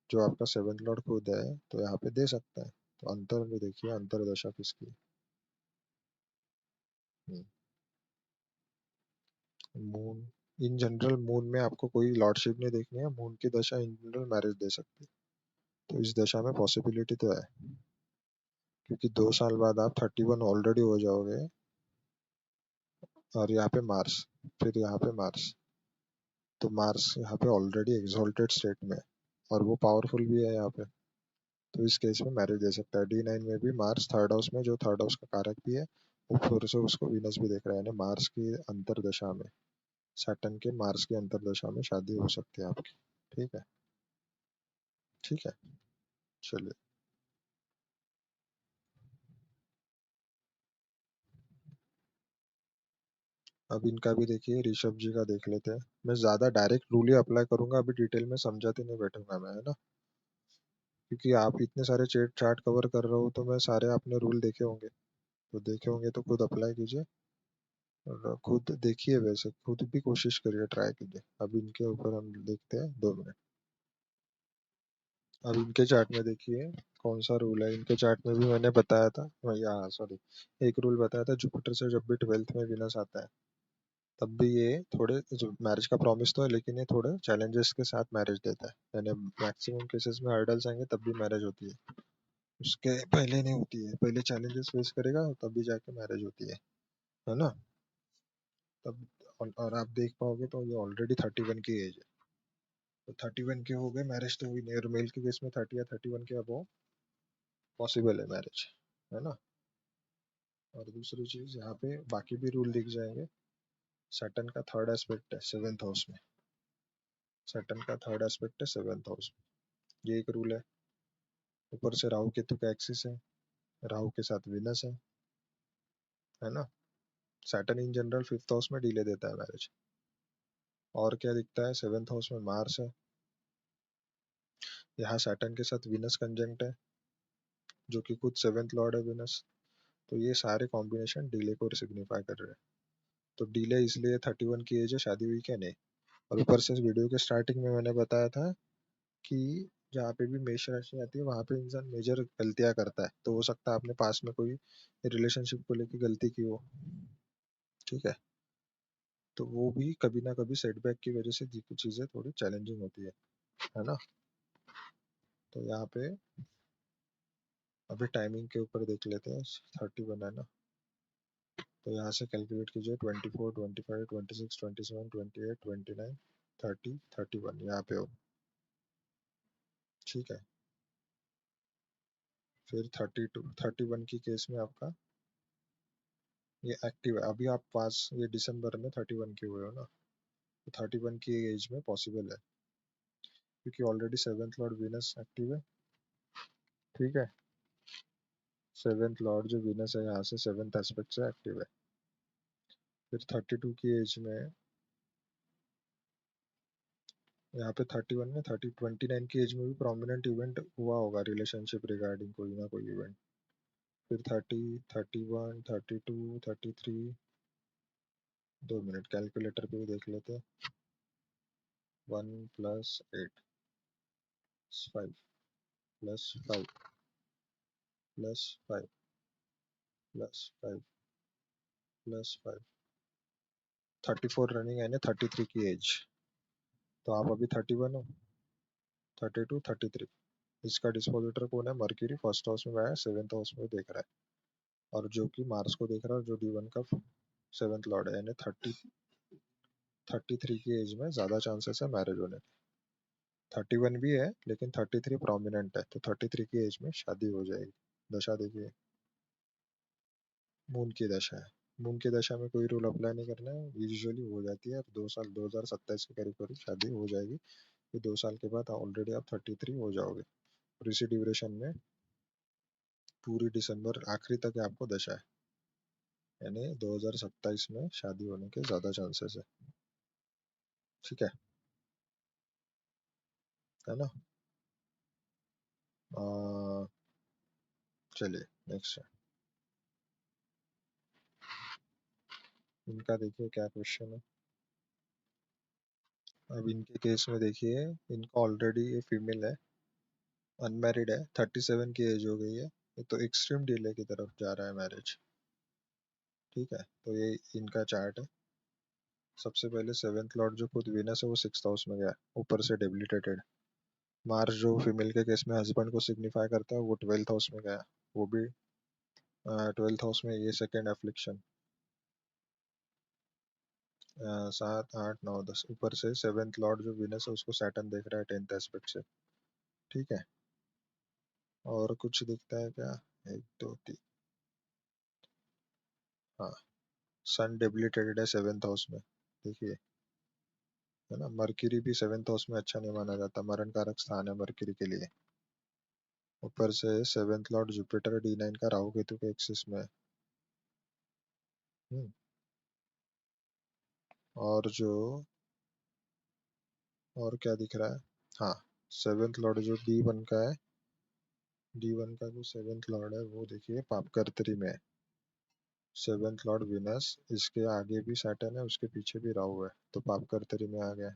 जो आपका 7th लॉर्ड खुद है तो यहाँ पे दे सकता है। तो अंतर में देखिए, अंतर दशा किसकी है। मून, इन जनरल मून में आपको कोई लॉर्डशिप नहीं देखनी है, मून की दशा इन जनरल मैरिज दे सकती है। तो इस दशा में पॉसिबिलिटी तो है, क्योंकि 2 साल बाद आप 31 ऑलरेडी हो जाओगे। और यहाँ पे मार्स, फिर यहाँ पे मार्स, तो मार्स यहाँ पे ऑलरेडी एक्सॉल्टेड स्टेट में है, और वो पावरफुल भी है यहाँ पे। तो इस केस में मैरिज दे सकता है। D9 में भी मार्स थर्ड हाउस में, जो थर्ड हाउस का कारक भी है, वो फिर से उसको वीनस भी देख रहा है, यानी मार्स की अंतरदशा में, सैटर्न के मार्स की अंतरदशा में शादी हो सकती है आपकी। ठीक है, ठीक है, चलिए। अब इनका भी देखिए, ऋषभ जी का देख लेते हैं। मैं ज्यादा डायरेक्ट रूल ही अप्लाई करूंगा, अभी डिटेल में समझाते नहीं बैठूंगा मैं, है ना, क्योंकि आप इतने सारे चेट चार्ट कवर कर रहे हो तो मैं सारे आपने रूल देखे होंगे, तो देखे होंगे तो खुद अप्लाई कीजिए, और खुद देखिए, वैसे खुद भी कोशिश करिए, ट्राई कीजिए। अब इनके ऊपर हम देखते हैं, 2 मिनट। अब इनके चार्ट में देखिए कौन सा रूल है। इनके चार्ट में भी मैंने बताया था, या सॉरी, एक रूल बताया था, जुपिटर से जब भी 12th में विनस आता है तब भी ये थोड़े, जो मैरिज का प्रॉमिस तो है लेकिन ये थोड़े चैलेंजेस के साथ मैरिज देता है, यानी मैक्सिमम केसेस में हर्डल्स आएंगे तब भी मैरिज होती है, उसके पहले नहीं होती है। पहले चैलेंजेस फेस करेगा तब भी जाके मैरिज होती है ना। तब और आप देख पाओगे तो ये ऑलरेडी 31 की एज है, तो 31 के हो गए, मैरिज तो हुई नहीं, और मेल के केस में 30 या 31 के अबव पॉसिबल है मैरिज, है ना। और दूसरी चीज यहाँ पे बाकी भी रूल दिख जाएंगे। सैटर्न का थर्ड एस्पेक्ट है 7th हाउस में, सैटर्न का थर्ड एस्पेक्ट है 7th हाउस में, ये एक रूल है। ऊपर से राहु केतु का एक्सिस है, राहु के साथ विनस है ना। Saturn in general 5th house में डिले देता है मैरिज। और क्या दिखता है, 7th हाउस में मार्स है, यहाँ सैटर्न के साथ विनस कंजंक्ट है, जो कि खुद 7th लॉर्ड है विनस। तो ये सारे कॉम्बिनेशन डिले को सिग्निफाई कर रहे हैं। तो डिले इसलिए 31 की एज है, शादी हुई क्या नहीं। और ऊपर से इस वीडियो के स्टार्टिंग में मैंने बताया था कि जहाँ पे भी मेष राशि आती है वहां पे इंसान मेजर गलतियां करता है, तो हो सकता है आपने पास में कोई रिलेशनशिप को लेकर गलती की हो। ठीक है, तो वो भी कभी ना कभी सेटबैक की वजह से कुछ चीजें थोड़ी चैलेंजिंग होती है ना। तो यहाँ पे अभी टाइमिंग के ऊपर देख लेते हैं। 31 है ना, तो यहाँ से कैलकुलेट कीजिए, 24, 25, 26, 27, 28, 29, 30, 31 यहाँ पे हो। ठीक है, फिर 32, 31 की केस में आपका ये एक्टिव है। अभी आप पास, ये दिसंबर में 31 के हुए हो ना, तो 31 की एज में पॉसिबल है, क्योंकि already seventh Lord Venus active है। ठीक है, सेवेंथ लॉर्ड जो वीनस है यहाँ से सेवेंथ एस्पेक्ट से एक्टिव है। फिर 32 की एज में, यहाँ पे 31 में 29 की एज में भी प्रोमिनेंट इवेंट हुआ होगा रिलेशनशिप रिगार्डिंग कोई ना कोई इवेंट। फिर 30, 31, 32, 33, 2 मिनट कैलकुलेटर पे भी देख लेते हैं। 1 + 8 5 + 5 + 5 + 5 + 5 34 रनिंग है ना 33 की एज। तो आप अभी 31 हो, 32, 33। इसका डिस्पोजिटर कौन है? मर्क्यूरी फर्स्ट हाउस में आया, सेवेंथ हाउस में देख रहा है, और जो कि मार्स को देख रहा है, जो D1 का सेवेंथ लॉर्ड है, यानी 33 की एज में ज्यादा चांसेस है मैरिज होने के। 31 भी है लेकिन 33 प्रोमिनेंट है, तो 33 की एज में शादी हो जाएगी। दशा देखिए, मून की दशा है। मून की दशा में कोई रूल अप्लाई नहीं करना है, यूजुअली हो जाती है। 2 साल 2027 के करीब करीब शादी हो जाएगी। फिर 2 साल के बाद ऑलरेडी आप 33 हो जाओगे, और इसी ड्यूरेशन में पूरी दिसंबर आखिरी तक आपको दशा है, यानी 2027 में शादी होने के ज्यादा चांसेस है। ठीक है ना? चलिए नेक्स्ट है, इनका देखिए क्या क्वेश्चन है। अब इनके केस में देखिए, इनका ऑलरेडी ये फीमेल है, अनमैरिड है, 37 की एज हो गई है, ये तो एक्सट्रीम डिले की तरफ जा रहा है मैरिज। ठीक है, तो ये इनका चार्ट है। सबसे पहले सेवेंथ लॉर्ड जो खुद वीनस है वो सिक्स्थ हाउस में गया, ऊपर से डेबिलिटेटेड। मार्स जो फीमेल के केस में हस्बैंड को सिग्निफाई करता है वो 12th हाउस में गया, वो भी 12th हाउस में, ये सेकेंड एफ्लिक्शन। 7, 8, 9, 10, ऊपर से सेवेंथ लॉर्ड जो वीनस है उसको सैटर्न देख रहा है 10th एस्पेक्ट से। ठीक है, और कुछ दिखता है क्या? 1, 2, 3, हाँ, सन डेबिलिटेटेड है सेवेंथ हाउस में, देखिए, है ना। मर्क्यूरी भी सेवेंथ हाउस में अच्छा नहीं माना जाता, मरण कारक स्थान है मर्क्यूरी के लिए। ऊपर से सेवेंथ लॉर्ड जुपिटर D9 का राहु केतु के एक्सिस में। हम्म, और जो, और क्या दिख रहा है? हाँ, सेवेंथ लॉर्ड जो D1 का है, D1 का जो सेवेंथ लॉर्ड है वो देखिए पापकर्तरी में है। सेवेंथ लॉर्ड विनस, इसके आगे भी सैटर्न है, उसके पीछे भी राहु है, तो पापकर्तरी में आ गया।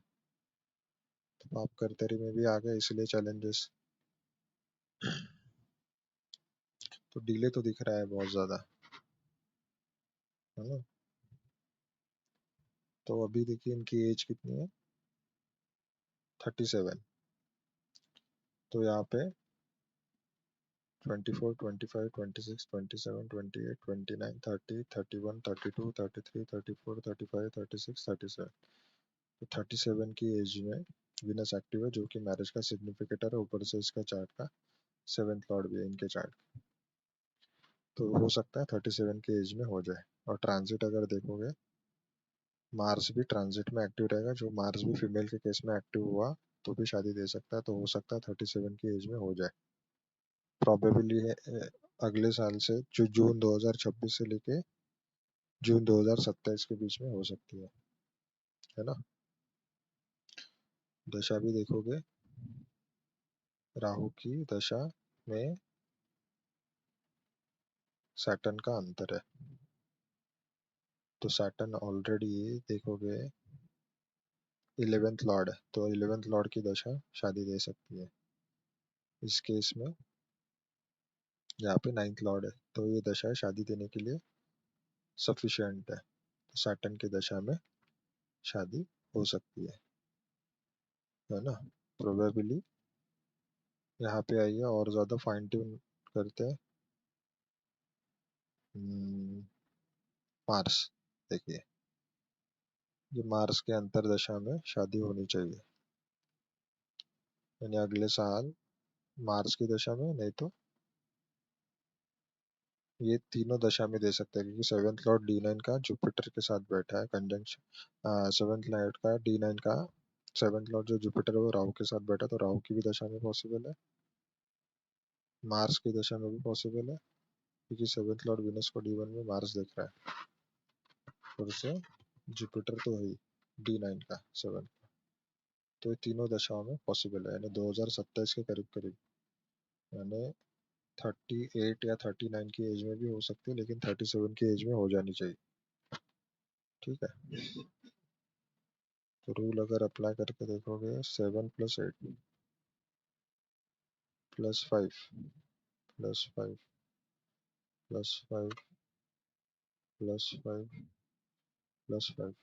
तो पापकर्तरी में भी आ गया, इसलिए चैलेंजेस। तो डिले तो दिख रहा है बहुत ज्यादा, है ना। तो अभी देखिए इनकी एज कितनी है, 37। तो यहाँ पे 24, 25, 26, 27, 28, 29, 30, 31, 32, 33, 34, 35, 36, 37। तो 37 की एज में विनस एक्टिव है, जो कि मैरिज का सिग्निफिकेटर है। ऊपर से इसका चार्ट का सेवेंथ लॉर्ड भी है इनके चार्ट। तो हो सकता है 37 की एज में हो जाए। और ट्रांजिट अगर देखोगे, मार्स भी ट्रांजिट में एक्टिव रहेगा, जो मार्स भी फीमेल के केस में एक्टिव हुआ तो भी शादी दे सकता है। तो हो सकता है 37 की एज में हो जाए। प्रोबेबली अगले साल से, जो जून 2026 से लेके जून 2027 के बीच में हो सकती है ना। दशा भी देखोगे, राहु की दशा में सैटर्न का अंतर है, तो सैटर्न ऑलरेडी देखोगे 11th लॉर्ड है, तो 11th लॉर्ड की दशा शादी दे सकती है। इस केस में यहाँ पे 9th लॉर्ड है, तो ये दशा शादी देने के लिए सफिशिएंट है, तो सैटर्न की दशा में शादी हो सकती है ना। प्रोबेबली यहाँ पे आइए और ज्यादा फाइन ट्यून करते हैं। मार्स, देखिए, ये मार्स के अंतरदशा में शादी होनी चाहिए, यानी अगले साल मार्स की दशा में, नहीं तो ये तीनों दशा में दे सकते हैं, क्योंकि सेवेंथ लॉर्ड D9 का जुपिटर के साथ बैठा है कंजंक्शन। सेवेंथ लॉर्ड का D9 का सेवेंथ लॉर्ड जो जुपिटर है वो राहु के साथ बैठा, तो राहु की भी दशा में पॉसिबल है, मार्स की दशा में भी पॉसिबल है, क्योंकि सेवेंथ लॉर्ड विनस को D1 में मार्स देख रहा है, और उससे जुपिटर तो है ही D9 का 7, तो ये तीनों दशाओं में पॉसिबल है, यानी 2027 के करीब करीब, यानी 38 या 39 की एज में भी हो सकती है, लेकिन 37 की एज में हो जानी चाहिए। ठीक है, तो रूल अगर अप्लाई करके देखोगे, 7 + 8 +5 +5 +5 +5 +5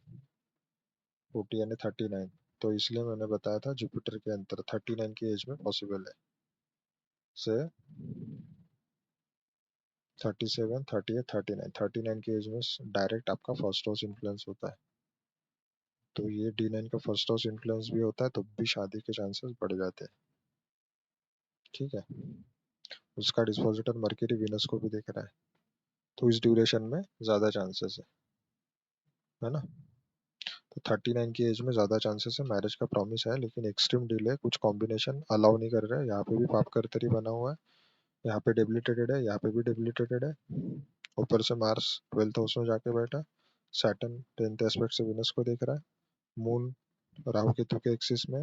40 यानी 39, तो इसलिए मैंने बताया था जुपिटर के अंतर 39 की एज में पॉसिबल है, से 37 38 39 की एज में डायरेक्ट आपका फर्स्ट हाउस इन्फ्लुएंस होता है, तो ये D9 का फर्स्ट हाउस इन्फ्लुएंस भी होता है, तो भी शादी के चांसेस बढ़ जाते हैं। ठीक है, उसका डिस्पोजिटर मर्क्यूरी विनस को भी दिख रहा है, तो इस ड्यूरेशन में ज्यादा चांसेस है ना। तो 39 की एज में ज्यादा चांसेस है, मैरिज का प्रॉमिस है, लेकिन एक्सट्रीम डिले कुछ कॉम्बिनेशन अलाउ नहीं कर रहा है। यहाँ पे भी पाप कर्तरी बना हुआ है, यहाँ पे डेबिलिटेटेड है, यहाँ पे भी डेबिलिटेटेड है, ऊपर से मार्स 12th हाउस में जाके बैठा, सैटर्न 10th एस्पेक्ट से विनस को देख रहा है, मून राहु केतु के एक्सिस में,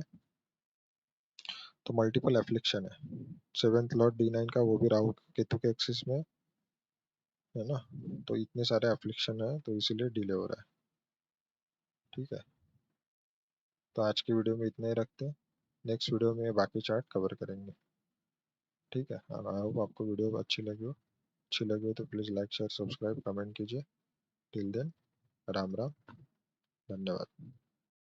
तो मल्टीपल एफ्लिक्शन है। सेवेंथ लॉर्ड D9 का वो भी राहु केतु के एक्सिस में है ना, तो इतने सारे एफ्लिक्शन है, तो इसीलिए डिले हो रहा है। ठीक है, तो आज की वीडियो में इतने ही रखते हैं, नेक्स्ट वीडियो में बाकी चार्ट कवर करेंगे। ठीक है, आई होप आपको वीडियो अच्छी लगी हो तो please like share subscribe comment कीजिए। टिल देन, राम राम, धन्यवाद।